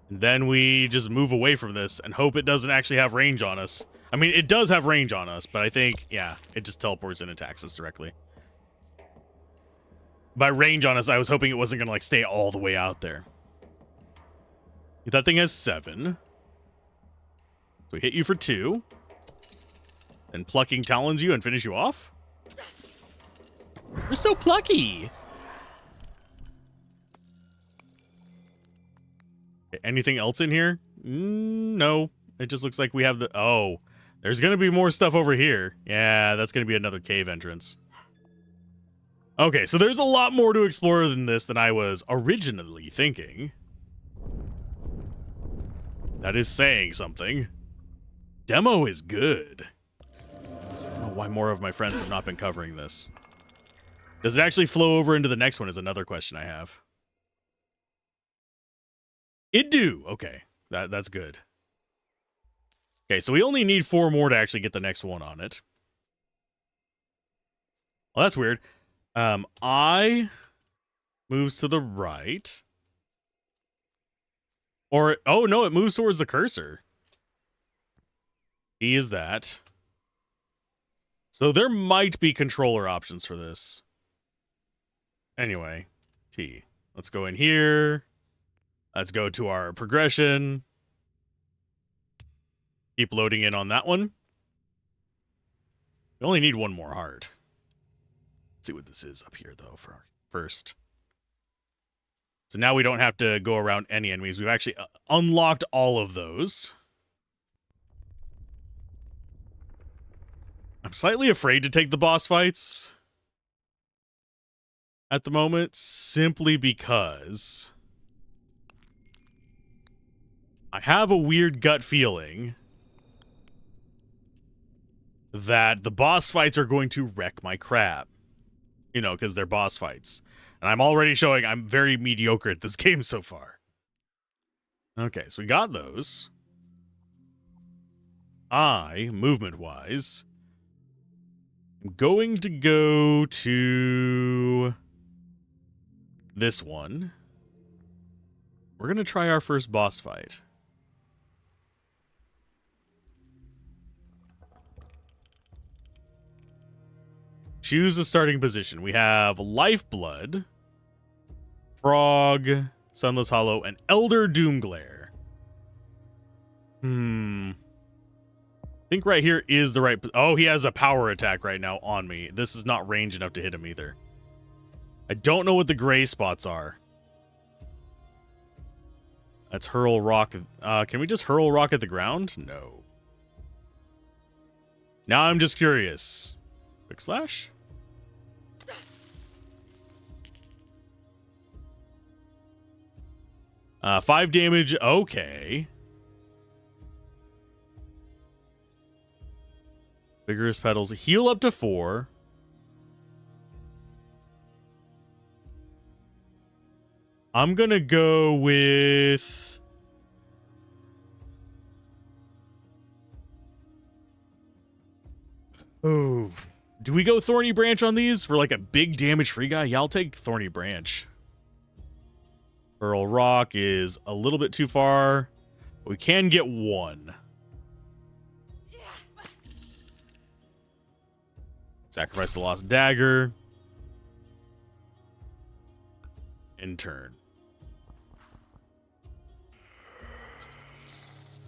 And then we just move away from this and hope it doesn't actually have range on us. I mean, it does have range on us, but I think, yeah, it just teleports and attacks us directly. By range on us, I was hoping it wasn't going to, like, stay all the way out there. That thing has 7. So we hit you for 2. And plucking talons you and finish you off? We're so plucky! Okay, anything else in here? No. It just looks like we have the... Oh, there's going to be more stuff over here. Yeah, that's going to be another cave entrance. Okay, so there's a lot more to explore than this than I was originally thinking. That is saying something. Demo is good. I don't know why more of my friends have not been covering this. Does it actually flow over into the next one is another question I have. It do. Okay, that's good. Okay, so we only need 4 more to actually get the next one on it. Well, that's weird. I moves to the right. Or, oh no, it moves towards the cursor. E is that. So there might be controller options for this. Anyway, T. Let's go in here. Let's go to our progression. Keep loading in on that one. We only need 1 more heart. Let's see what this is up here, though, for first. So now we don't have to go around any enemies. We've actually unlocked all of those. I'm slightly afraid to take the boss fights at the moment, simply because I have a weird gut feeling that the boss fights are going to wreck my crap. You know, because they're boss fights. And I'm already showing I'm very mediocre at this game so far. Okay, so we got those. Movement-wise, I'm going to go to this one. We're going to try our first boss fight. Choose a starting position. We have Lifeblood, Frog, Sunless Hollow, and Elder Doomglare. I think right here is the right... Oh, he has a power attack right now on me. This is not range enough to hit him either. I don't know what the gray spots are. Let's hurl rock. Can we just hurl rock at the ground? No. Now I'm just curious. Quick slash? 5 damage. Okay. Vigorous Petals. Heal up to 4. I'm going to go with... Oh. Do we go Thorny Branch on these for like a big damage free guy? Yeah, I'll take Thorny Branch. Hurl Rock is a little bit too far. But we can get 1. Sacrifice the Lost Dagger. In turn.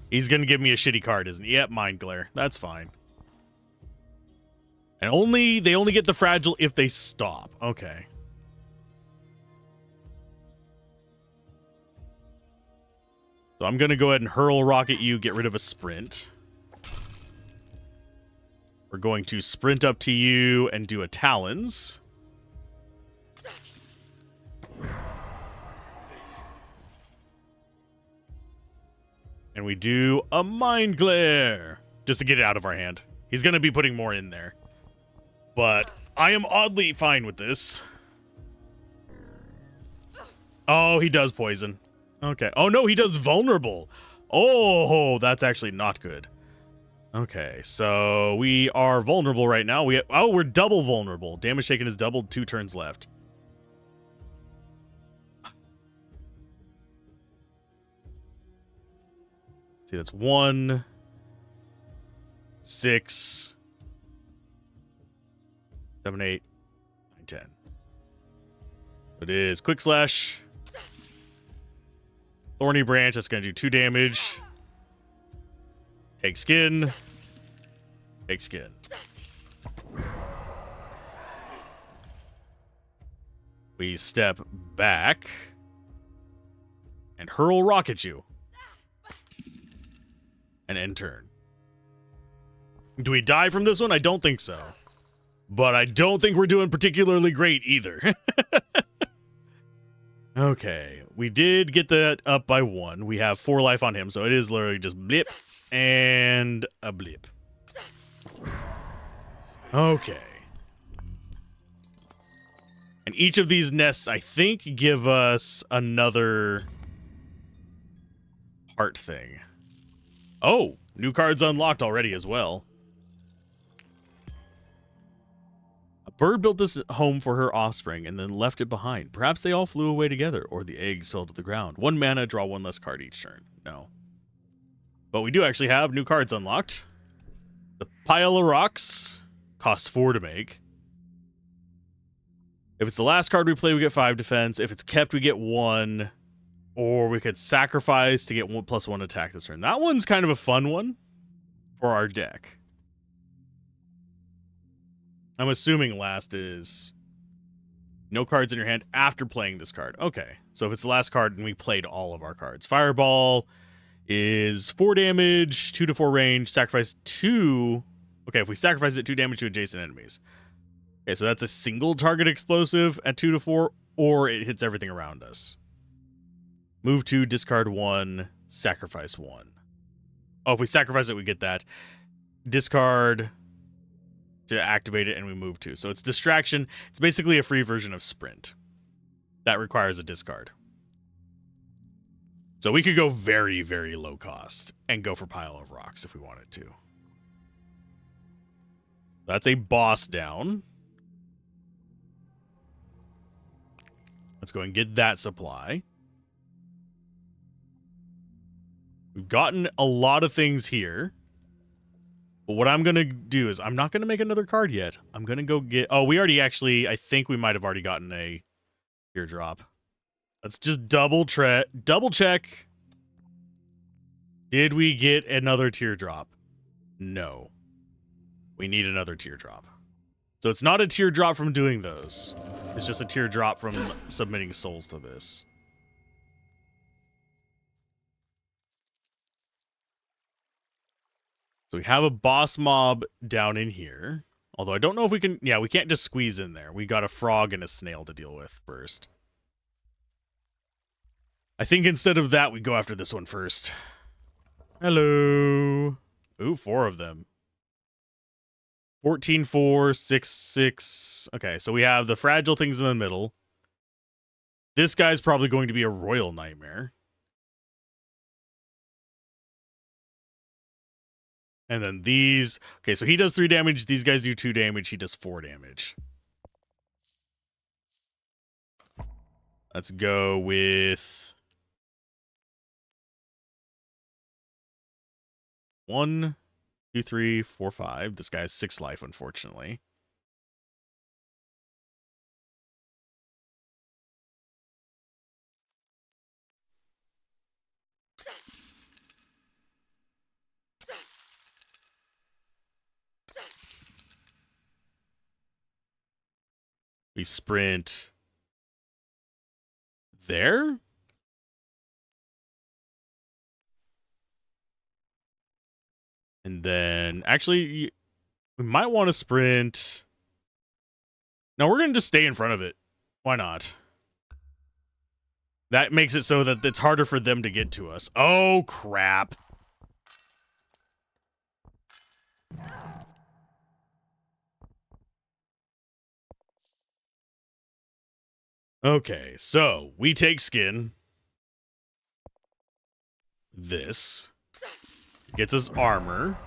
He's going to give me a shitty card, isn't he? Yep, Mind Glare. That's fine. And they only get the fragile if they stop. Okay. So I'm going to go ahead and hurl rock at you, get rid of a sprint. We're going to sprint up to you and do a Talons. And we do a Mind Glare. Just to get it out of our hand. He's going to be putting more in there. But I am oddly fine with this. Oh, he does poison. Okay. Oh, no, he does vulnerable. Oh, that's actually not good. Okay, so we are vulnerable right now. We're double vulnerable. Damage taken is doubled, 2 turns left. See, that's 1, 6, 7, 8, 9, 10. It is Quick Slash. Thorny Branch, that's going to do 2 damage. Take skin. Take skin. We step back. And hurl rock at you. And end turn. Do we die from this one? I don't think so. But I don't think we're doing particularly great either. Okay. We did get that up by 1. We have 4 life on him, so it is literally just blip. And a blip. Okay. And each of these nests, I think, give us another heart thing. Oh, new cards unlocked already as well. A bird built this home for her offspring and then left it behind. Perhaps they all flew away together, or the eggs fell to the ground. 1 mana, draw 1 less card each turn. No. But we do actually have new cards unlocked. The Pile of Rocks costs 4 to make. If it's the last card we play, we get 5 defense. If it's kept, we get 1. Or we could sacrifice to get 1+1 attack this turn. That one's kind of a fun one for our deck. I'm assuming last is no cards in your hand after playing this card. Okay, so if it's the last card and we played all of our cards. Fireball is 4 damage, 2 to 4 range, sacrifice 2. Okay, if we sacrifice it, 2 damage to adjacent enemies. Okay, so that's a single target explosive at 2 to 4, or it hits everything around us. Move 2, discard 1, sacrifice 1. Oh, if we sacrifice it, we get that. Discard to activate it, and we move 2. So it's distraction. It's basically a free version of sprint. That requires a discard. So we could go very, very low cost and go for Pile of Rocks if we wanted to. That's a boss down. Let's go and get that supply. We've gotten a lot of things here. But what I'm going to do is I'm not going to make another card yet. I'm going to go get... Oh, we already actually... I think we might have already gotten a teardrop. Let's just double check. Did we get another teardrop? No. We need another teardrop. So it's not a teardrop from doing those. It's just a teardrop from submitting souls to this. So we have a boss mob down in here. Although I don't know if we can... Yeah, we can't just squeeze in there. We got a frog and a snail to deal with first. I think instead of that, we go after this one first. Hello. Ooh, 4 of them. 14, 4, 6, 6. Okay, so we have the fragile things in the middle. This guy's probably going to be a royal nightmare. And then these... Okay, so he does 3 damage. These guys do 2 damage. He does 4 damage. Let's go with... 1, 2, 3, 4, 5. This guy has 6 life, unfortunately. We sprint there. And then, actually, we might want to sprint. No, we're going to just stay in front of it. Why not? That makes it so that it's harder for them to get to us. Oh, crap. Okay, so we take skin. This gets us armor.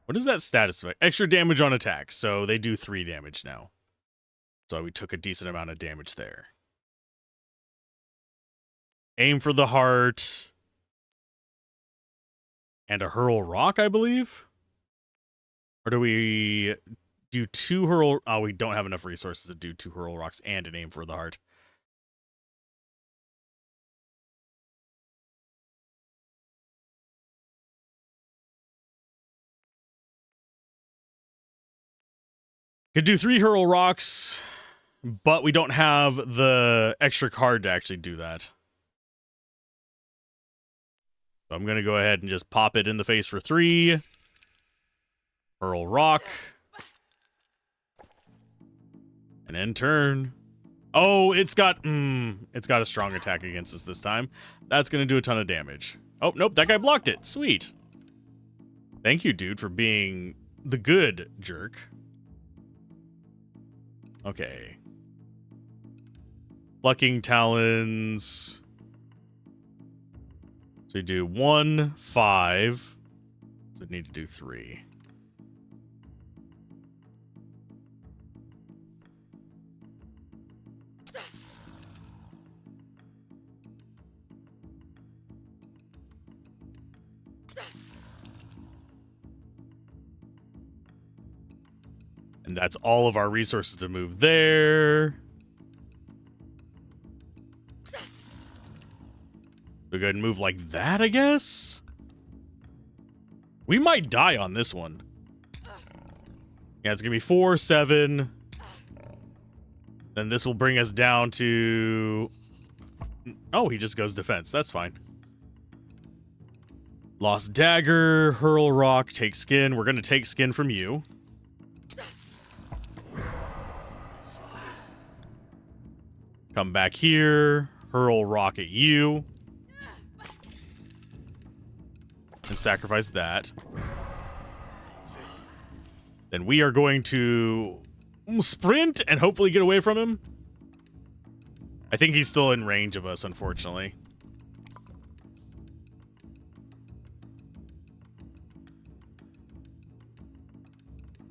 What is that status effect? Extra damage on attack. So they do 3 damage now. So we took a decent amount of damage there. Aim for the heart. And a hurl rock, I believe? Or do we do 2 hurl... Oh, we don't have enough resources to do 2 hurl rocks and an aim for the heart. Could do 3 hurl rocks, but we don't have the extra card to actually do that. So I'm going to go ahead and just pop it in the face for 3. Hurl rock. And end turn. Oh, it's got a strong attack against us this time. That's going to do a ton of damage. Oh, nope, that guy blocked it. Sweet. Thank you, dude, for being the good jerk. Okay. Plucking talons. So we do 1, 5. So we need to do 3. And that's all of our resources to move there. We go ahead and move like that, I guess? We might die on this one. Yeah, it's going to be 4, 7. Then this will bring us down to... Oh, he just goes defense. That's fine. Lost dagger, hurl rock, take skin. We're going to take skin from you. Come back here, hurl rock at you. And sacrifice that. Then we are going to sprint and hopefully get away from him. I think he's still in range of us, unfortunately.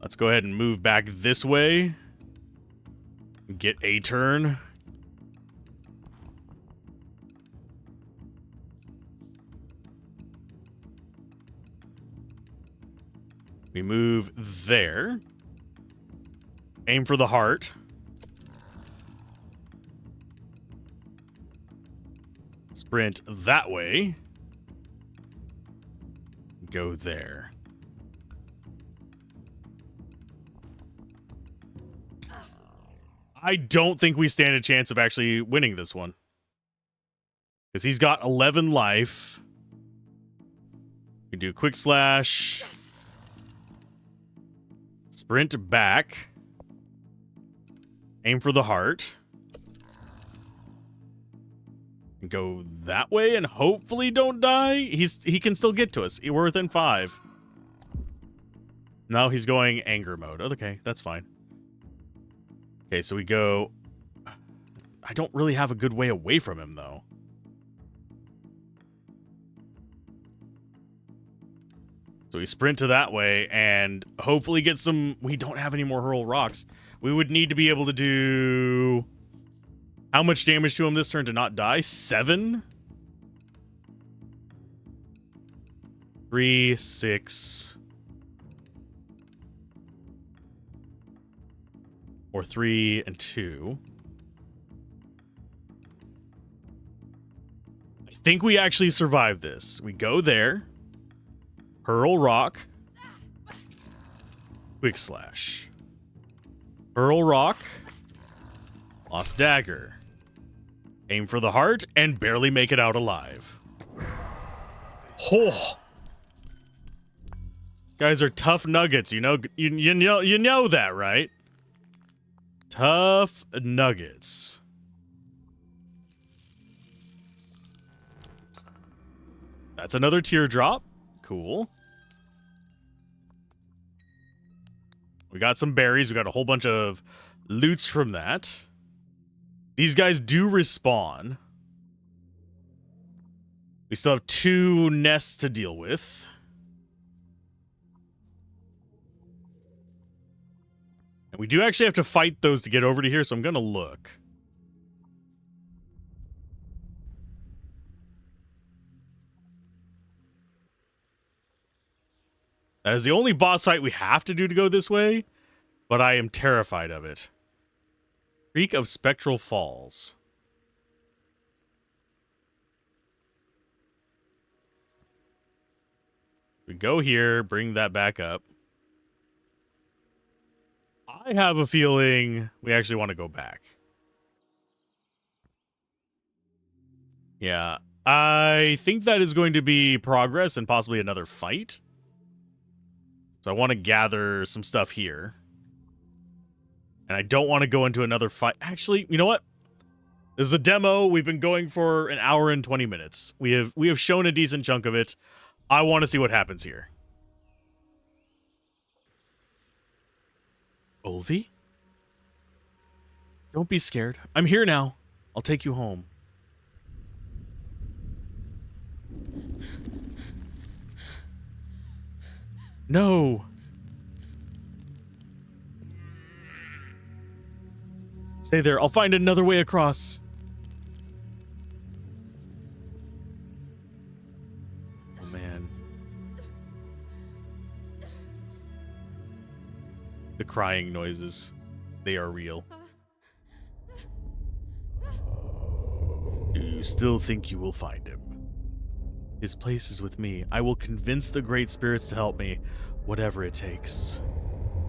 Let's go ahead and move back this way. Get a turn. We move there. Aim for the heart. Sprint that way. Go there. I don't think we stand a chance of actually winning this one. Because he's got 11 life. We do quick slash. Sprint back. Aim for the heart. And go that way and hopefully don't die. He can still get to us. We're within 5. No, he's going anger mode. Okay, that's fine. Okay, so we go... I don't really have a good way away from him, though. So we sprint to that way and hopefully get some... We don't have any more hurl rocks. We would need to be able to do... How much damage to him this turn to not die? 7? 3, 6... Or 3 and 2. I think we actually survive this. We go there. Hurl rock. Quick slash. Hurl rock. Lost dagger. Aim for the heart and barely make it out alive. Oh. Guys are tough nuggets, you know you know that, right? Tough nuggets. That's another teardrop. Cool. We got some berries. We got a whole bunch of loots from that. These guys do respawn. We still have 2 nests to deal with. And we do actually have to fight those to get over to here, so I'm going to look. That is the only boss fight we have to do to go this way, but I am terrified of it. Creek of Spectral Falls. We go here, bring that back up. I have a feeling we actually want to go back. Yeah, I think that is going to be progress and possibly another fight. So I want to gather some stuff here. And I don't want to go into another fight. Actually, you know what? This is a demo. We've been going for an hour and 20 minutes. We have shown a decent chunk of it. I want to see what happens here. Olvi? Don't be scared. I'm here now. I'll take you home. No. Stay there. I'll find another way across. Oh, man. The crying noises. They are real. Do you still think you will find him? His place is with me. I will convince the great spirits to help me, whatever it takes.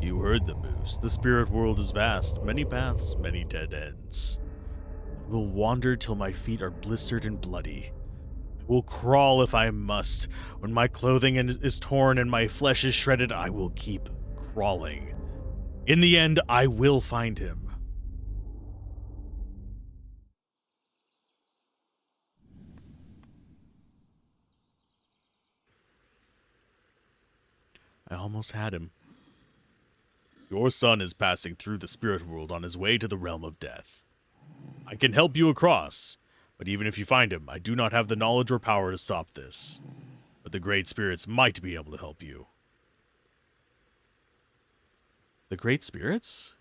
You heard the moose. The spirit world is vast. Many paths, many dead ends. I will wander till my feet are blistered and bloody. I will crawl if I must. When my clothing is torn and my flesh is shredded, I will keep crawling. In the end, I will find him. I almost had him. Your son is passing through the spirit world on his way to the realm of death. I can help you across, but even if you find him, I do not have the knowledge or power to stop this. But the great spirits might be able to help you. The Great Spirits?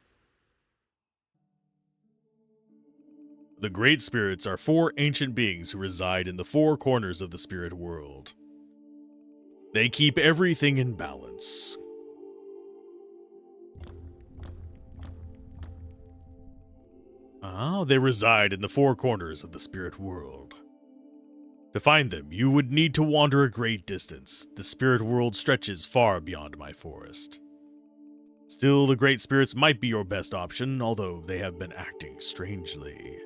The Great Spirits are 4 ancient beings who reside in the 4 corners of the spirit world. They keep everything in balance. Oh, they reside in the 4 corners of the spirit world. To find them, you would need to wander a great distance. The spirit world stretches far beyond my forest. Still, the Great Spirits might be your best option, although they have been acting strangely.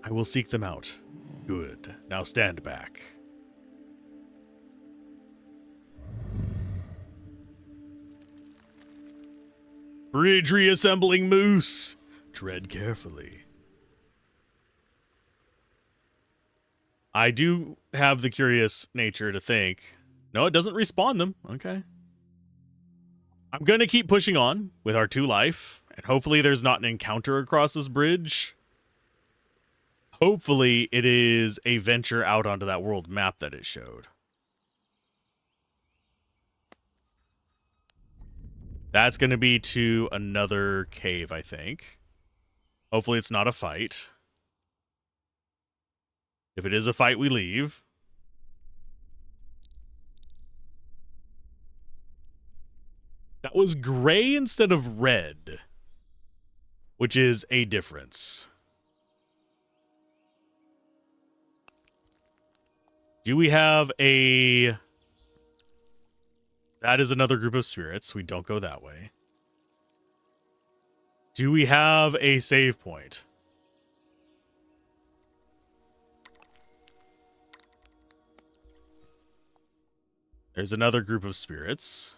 I will seek them out. Good. Now stand back. Bridge reassembling, Moose. Tread carefully. I do have the curious nature to think. No, it doesn't respawn them. Okay. I'm going to keep pushing on with our 2 life, and hopefully there's not an encounter across this bridge. Hopefully it is a venture out onto that world map that it showed. That's going to be to another cave, I think. Hopefully it's not a fight. If it is a fight, we leave. That was gray instead of red, which is a difference. Do we have a... That is another group of spirits. We don't go that way. Do we have a save point? There's another group of spirits.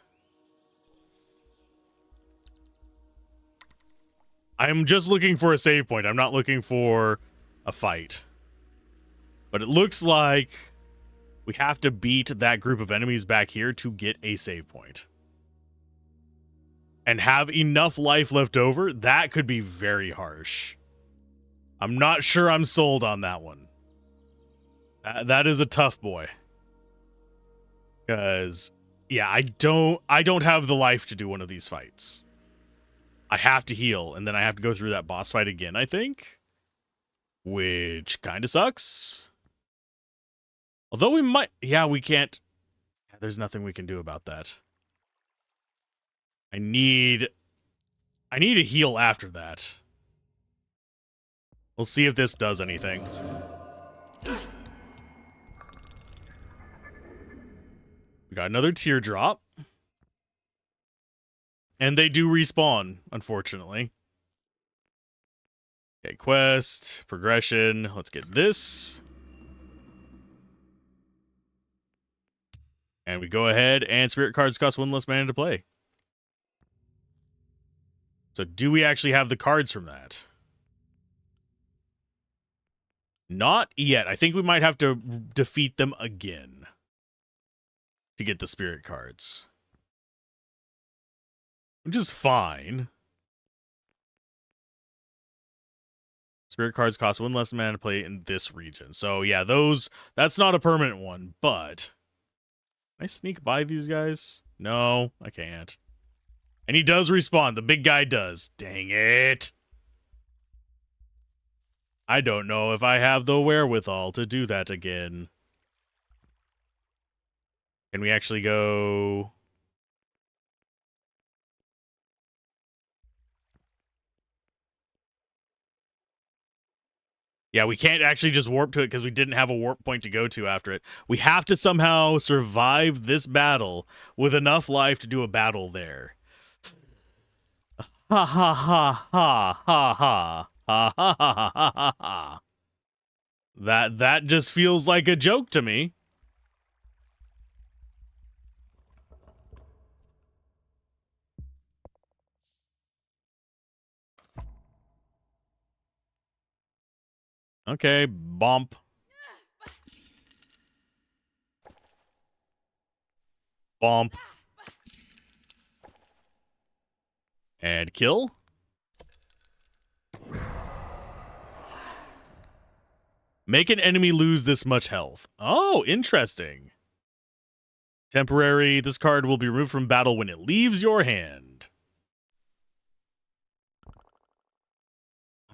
I'm just looking for a save point. I'm not looking for a fight. But it looks like we have to beat that group of enemies back here to get a save point. And have enough life left over. That could be very harsh. I'm not sure I'm sold on that one. That is a tough boy. Because, yeah, I don't have the life to do one of these fights. I have to heal, and then I have to go through that boss fight again, I think. Which kind of sucks. Although we might... Yeah, we can't... There's nothing we can do about that. I need to heal after that. We'll see if this does anything. We got another teardrop. And they do respawn, unfortunately. Okay, quest, progression. Let's get this. And we go ahead, and spirit cards cost 1 less mana to play. So do we actually have the cards from that? Not yet. I think we might have to defeat them again to get the spirit cards. Which is fine. Spirit cards cost 1 less mana to play in this region. So yeah, that's not a permanent one, but... Can I sneak by these guys? No, I can't. And he does respawn. The big guy does. Dang it. I don't know if I have the wherewithal to do that again. Can we actually go... Yeah, we can't actually just warp to it because we didn't have a warp point to go to after it. We have to somehow survive this battle with enough life to do a battle there. Ha ha ha ha ha ha ha ha ha ha ha. That just feels like a joke to me. Okay, bomp. Bomp. And kill. Make an enemy lose this much health. Oh, interesting. Temporary. This card will be removed from battle when it leaves your hand.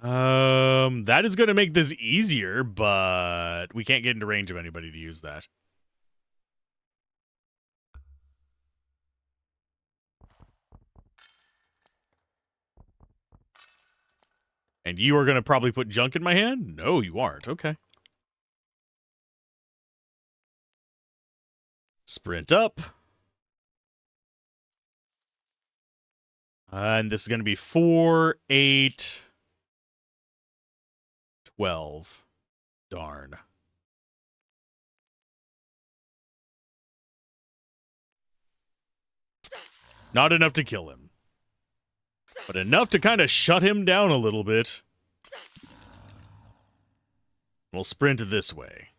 That is going to make this easier, but we can't get into range of anybody to use that. And you are going to probably put junk in my hand? No, you aren't. Okay. Sprint up. And this is going to be 4, 8, 12. Darn. Not enough to kill him, but enough to kind of shut him down a little bit. We'll sprint this way.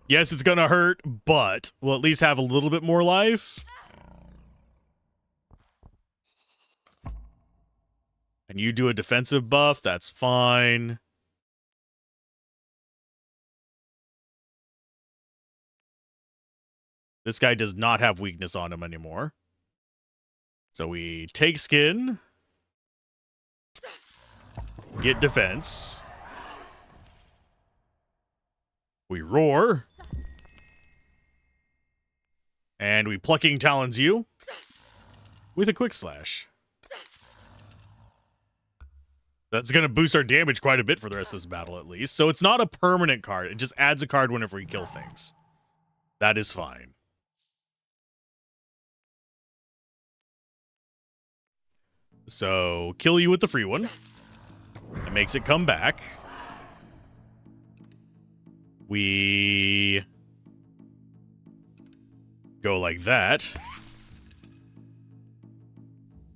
Yes, it's going to hurt, but we'll at least have a little bit more life. And you do a defensive buff, that's fine. This guy does not have weakness on him anymore. So we take skin. Get defense. We roar. And we plucking talons you with a quick slash. That's going to boost our damage quite a bit for the rest of this battle, at least. So it's not a permanent card. It just adds a card whenever we kill things. That is fine. So, kill you with the free one. It makes it come back. We go like that.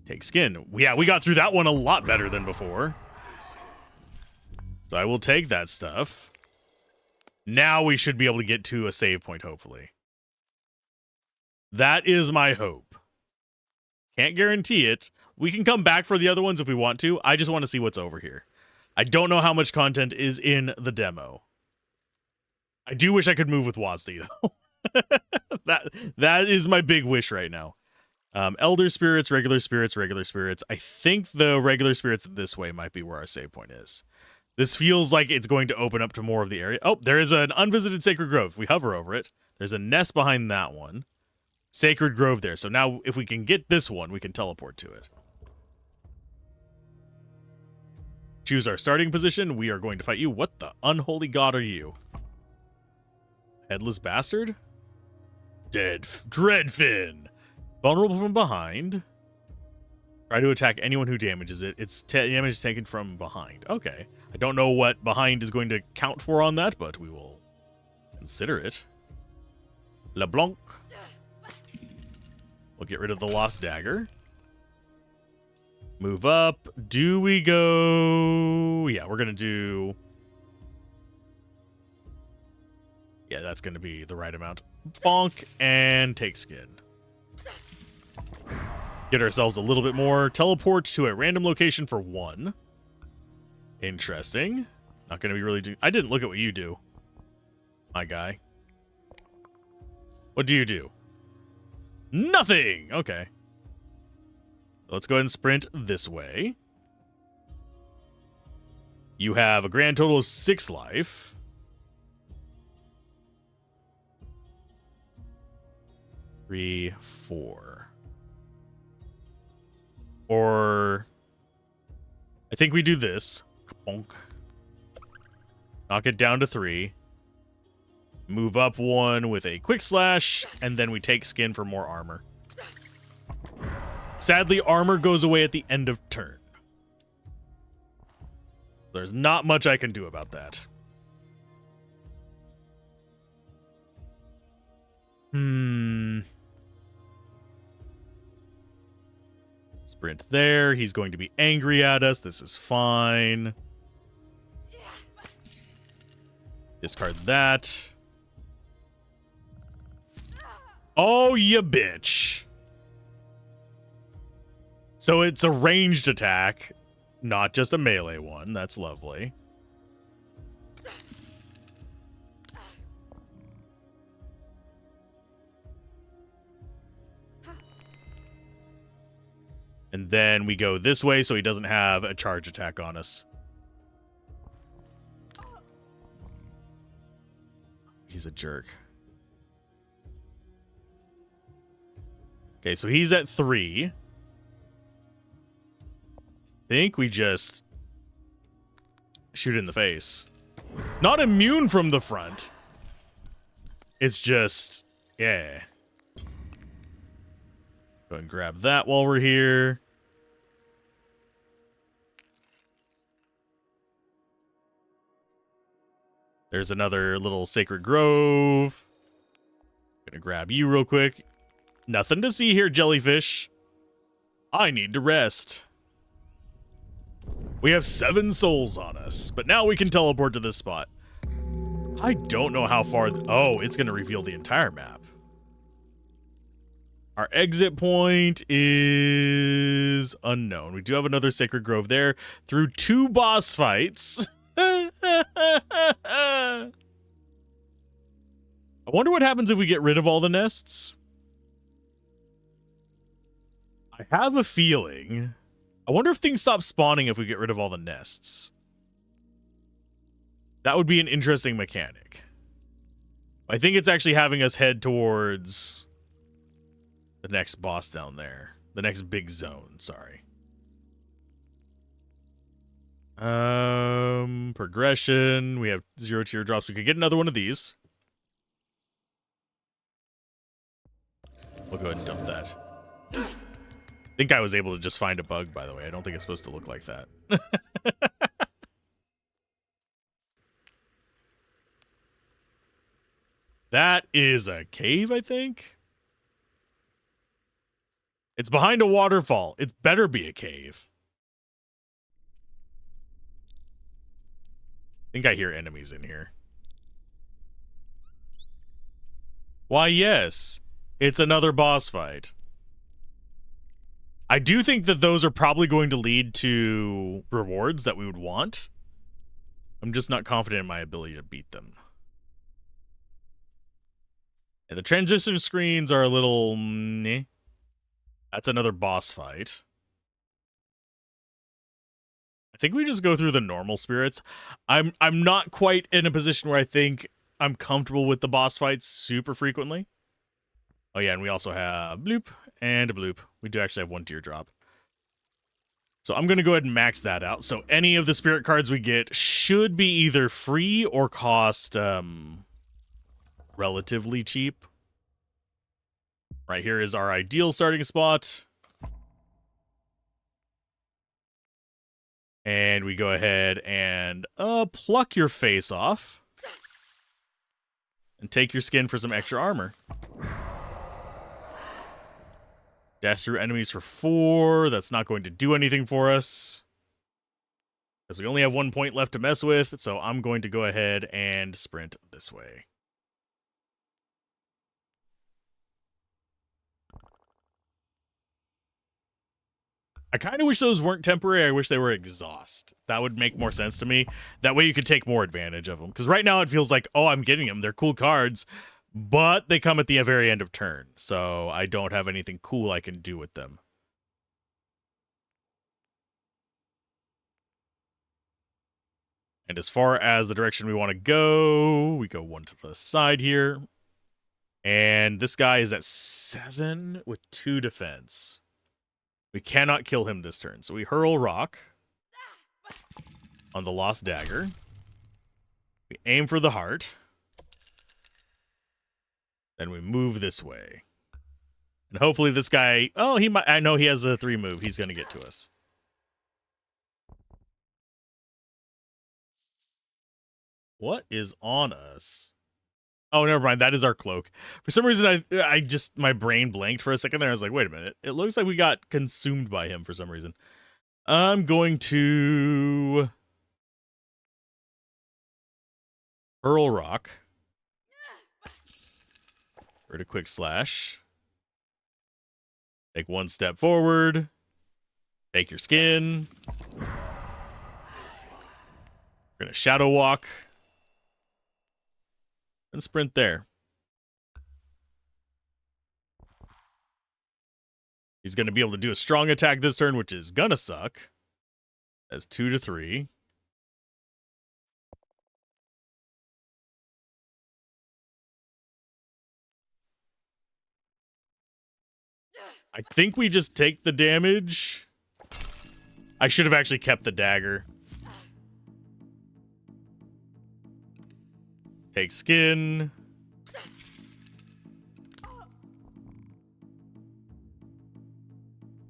Take skin. Yeah, we got through that one a lot better than before. So I will take that stuff. Now we should be able to get to a save point, hopefully. That is my hope. Can't guarantee it. We can come back for the other ones if we want to. I just want to see what's over here. I don't know how much content is in the demo. I do wish I could move with Wazdi, though. that is my big wish right now. Elder spirits, regular spirits, regular spirits. I think the regular spirits this way might be where our save point is. This feels like it's going to open up to more of the area. Oh, there is an unvisited sacred grove. If we hover over it, there's a nest behind that one. Sacred grove there. So now if we can get this one, we can teleport to it. Choose our starting position. We are going to fight you. What the unholy god are you? Headless bastard? Dreadfin. Vulnerable from behind. Try to attack anyone who damages it. Its damage is taken from behind. Okay. I don't know what behind is going to count for on that, but we will consider it. LeBlanc. We'll get rid of the Lost Dagger. Move up. Do we go... Yeah, we're going to do... Yeah, that's going to be the right amount. Bonk and take skin. Get ourselves a little bit more. Teleport to a random location for 1. Interesting. Not going to be really... I didn't look at what you do, my guy. What do you do? Nothing! Okay. Let's go ahead and sprint this way. You have a grand total of 6 life. Three, 4. Or... I think we do this. Bonk. Knock it down to 3. Move up 1 with a quick slash, and then we take skin for more armor. Sadly, armor goes away at the end of turn. There's not much I can do about that. Sprint there. He's going to be angry at us. This is fine. Discard that. Oh, you bitch. So it's a ranged attack, not just a melee one. That's lovely. And then we go this way so he doesn't have a charge attack on us. He's a jerk. Okay, so he's at 3. Think we just shoot in the face. It's not immune from the front. It's just, yeah. Go ahead and grab that while we're here. There's another little sacred grove. Gonna grab you real quick. Nothing to see here, jellyfish. I need to rest. We have 7 souls on us, but now we can teleport to this spot. I don't know how far... Oh, it's gonna reveal the entire map. Our exit point is unknown. We do have another sacred grove there through 2 boss fights. I wonder what happens if we get rid of all the nests. I have a feeling. I wonder if things stop spawning if we get rid of all the nests. That would be an interesting mechanic. I think it's actually having us head towards the next boss down there. The next big zone, sorry. Progression. We have 0 teardrops. We could get another one of these. We'll go ahead and dump that. I think I was able to just find a bug, by the way. I don't think it's supposed to look like that. That is a cave, I think. It's behind a waterfall. It better be a cave. I think I hear enemies in here. Why, yes. It's another boss fight. I do think that those are probably going to lead to rewards that we would want. I'm just not confident in my ability to beat them. And the transition screens are a little meh. That's another boss fight. I think we just go through the normal spirits. I'm not quite in a position where I think I'm comfortable with the boss fights super frequently. Oh yeah, and we also have bloop and a bloop. We do actually have 1 teardrop. So I'm going to go ahead and max that out. So any of the spirit cards we get should be either free or cost relatively cheap. Right here is our ideal starting spot. And we go ahead and pluck your face off. And take your skin for some extra armor. Dash through enemies for 4. That's not going to do anything for us. Because we only have 1 point left to mess with. So I'm going to go ahead and sprint this way. I kind of wish those weren't temporary. I wish they were exhaust. That would make more sense to me. That way you could take more advantage of them. Because right now it feels like, oh, I'm getting them. They're cool cards. But they come at the very end of turn. So I don't have anything cool I can do with them. And as far as the direction we want to go, we go 1 to the side here. And this guy is at 7 with 2 defense. We cannot kill him this turn. So we hurl rock on the lost dagger. We aim for the heart. Then we move this way. And hopefully this guy... Oh, he might... I know he has a 3 move. He's going to get to us. What is on us? Oh, never mind. That is our cloak. For some reason, I just... My brain blanked for a second there. I was like, wait a minute. It looks like we got consumed by him for some reason. I'm going to... hurl rock. Or a quick slash. Take 1 step forward. Take your skin. We're going to shadow walk. And sprint there. He's going to be able to do a strong attack this turn, which is going to suck. That's 2 to 3. I think we just take the damage. I should have actually kept the dagger. Take skin.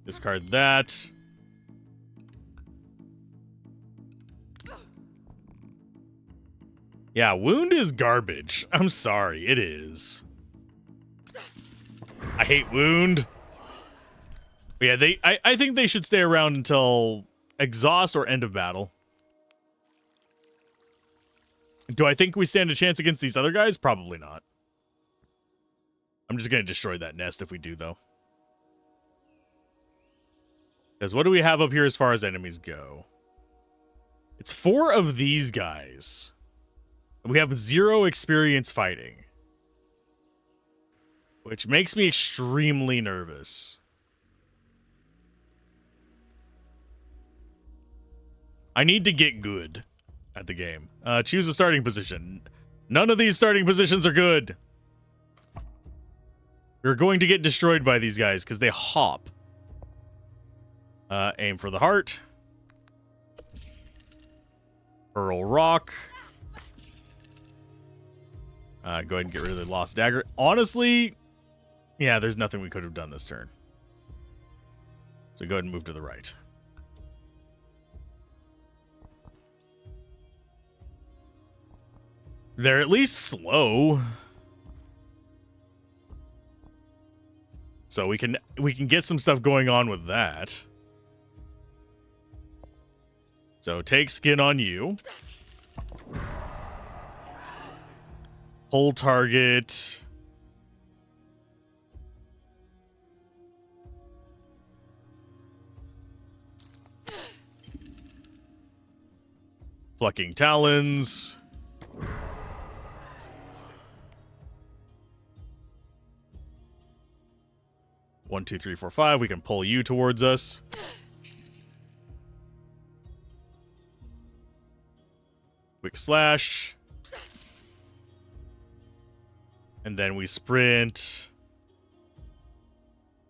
Discard that. Yeah, wound is garbage. I'm sorry, it is. I hate wound. But yeah, I think they should stay around until exhaust or end of battle. Do I think we stand a chance against these other guys? Probably not. I'm just going to destroy that nest if we do, though. Because what do we have up here as far as enemies go? It's 4 of these guys. We have 0 experience fighting. Which makes me extremely nervous. I need to get good at the game. Choose a starting position. None of these starting positions are good. We're going to get destroyed by these guys because they hop. Aim for the heart. Hurl rock. Go ahead and get rid of the lost dagger. Honestly, yeah, there's nothing we could have done this turn. So go ahead and move to the right. They're at least slow. So we can get some stuff going on with that. So take skin on you. Pull target. Plucking talons. One, two, three, four, five. We can pull you towards us. Quick slash. And then we sprint.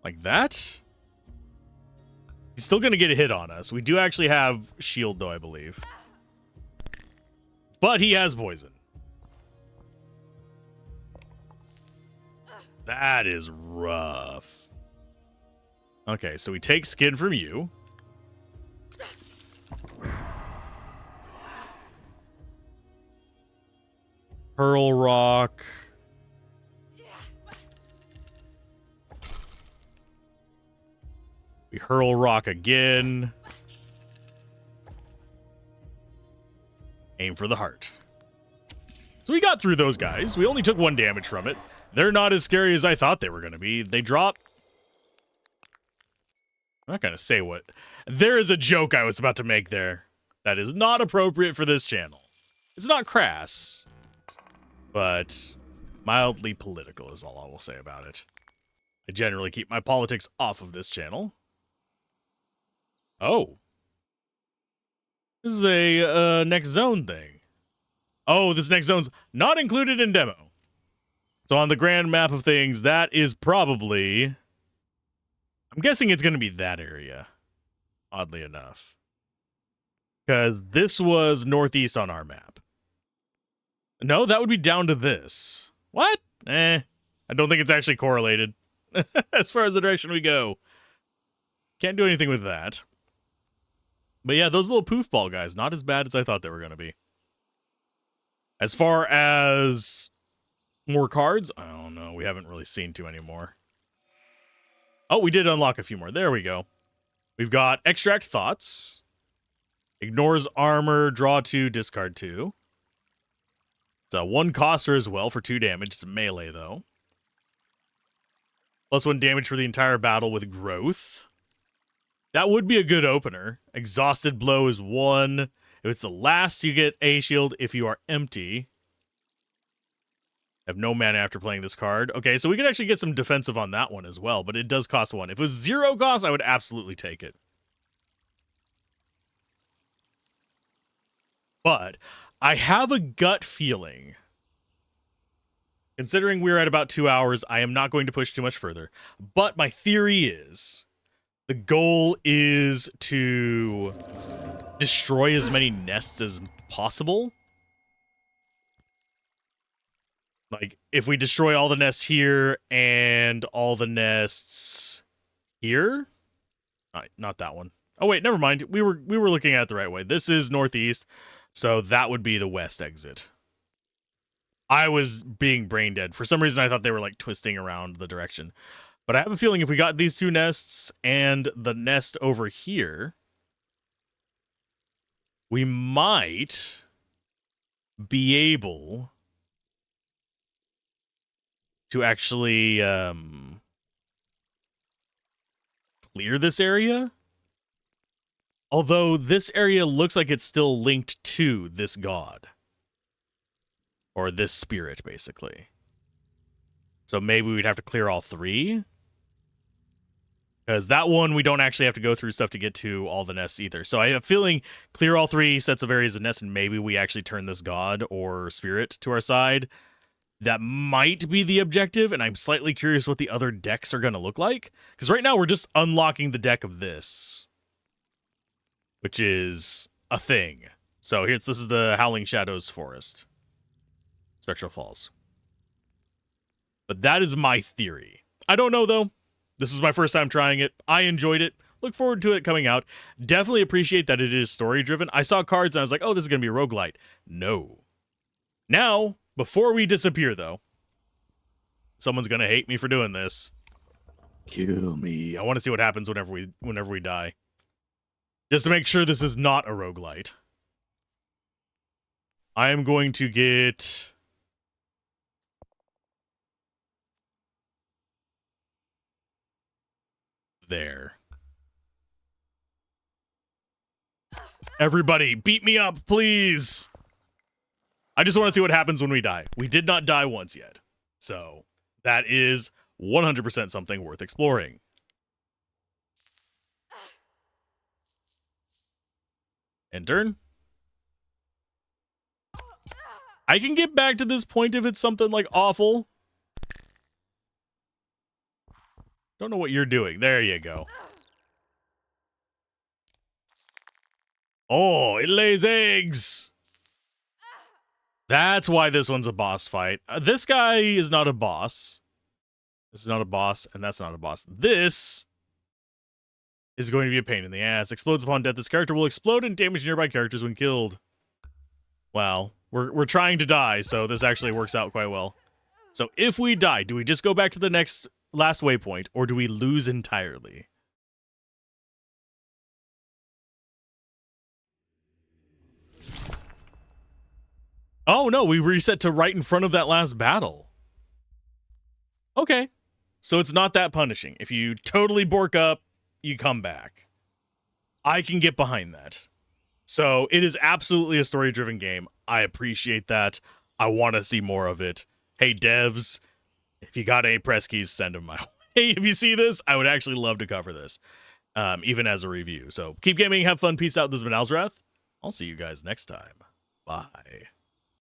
Like that? He's still going to get a hit on us. We do actually have shield, though, I believe. But he has poison. That is rough. Okay, so we take skin from you. Hurl rock. We hurl rock again. Aim for the heart. So we got through those guys. We only took 1 damage from it. They're not as scary as I thought they were going to be. They drop. I'm not going to say what. There is a joke I was about to make there that is not appropriate for this channel. It's not crass, but mildly political is all I will say about it. I generally keep my politics off of this channel. Oh. This is a next zone thing. Oh, this next zone's not included in demo. So on the grand map of things, that is probably... I'm guessing it's going to be that area, oddly enough. Because this was northeast on our map. No, that would be down to this. What? I don't think it's actually correlated. As far as the direction we go. Can't do anything with that. But yeah, those little poof ball guys, not as bad as I thought they were going to be. As far as more cards, I don't know. We haven't really seen too anymore. Oh, we did unlock a few more. There we go. We've got Extract Thoughts. Ignores armor, draw 2, discard 2. It's a 1 coster as well for 2 damage. It's melee, though. Plus 1 damage for the entire battle with growth. That would be a good opener. Exhausted Blow is 1. If it's the last, you get a shield if you are empty. I have no mana after playing this card. Okay, so we can actually get some defensive on that one as well, but it does cost 1. If it was 0 cost, I would absolutely take it. But I have a gut feeling, considering we're at about 2 hours, I am not going to push too much further. But my theory is the goal is to destroy as many nests as possible. Like, if we destroy all the nests here and all the nests here. All right, not that one. Oh, wait, never mind. We were looking at it the right way. This is northeast, so that would be the west exit. I was being brain dead. For some reason, I thought they were, like, twisting around the direction. But I have a feeling if we got these 2 nests and the nest over here, we might be able to actually clear this area. Although this area looks like it's still linked to this god. Or this spirit, basically. So maybe we'd have to clear all 3. Because that one, we don't actually have to go through stuff to get to all the nests either. So I have a feeling clear all 3 sets of areas of nests, and maybe we actually turn this god or spirit to our side. That might be the objective, and I'm slightly curious what the other decks are going to look like. Because right now, we're just unlocking the deck of this, which is a thing. So this is the Howling Shadows Forest. Spectral Falls. But that is my theory. I don't know, though. This is my first time trying it. I enjoyed it. Look forward to it coming out. Definitely appreciate that it is story-driven. I saw cards and I was like, oh, this is going to be a roguelite. No. Now, before we disappear, though, someone's going to hate me for doing this. Kill me. I want to see what happens whenever we die. Just to make sure this is not a roguelite. I am going to get... there. Everybody, beat me up, please. I just want to see what happens when we die. We did not die once yet. So, that is 100% something worth exploring. End turn. I can get back to this point if it's something like awful. Don't know what you're doing. There you go. Oh, it lays eggs. That's why this one's a boss fight. This guy is not a boss. This is not a boss, and that's not a boss. This is going to be a pain in the ass. Explodes upon death. This character will explode and damage nearby characters when killed. Well, we're trying to die, so this actually works out quite well. So if we die, do we just go back to the last waypoint, or do we lose entirely? Oh no, we reset to right in front of that last battle. Okay. So it's not that punishing. If you totally bork up, you come back. I can get behind that. So it is absolutely a story-driven game. I appreciate that. I want to see more of it. Hey, devs, if you got any press keys, send them my way. Hey, if you see this, I would actually love to cover this, even as a review. So keep gaming, have fun, peace out. This has been Alzorath. I'll see you guys next time. Bye.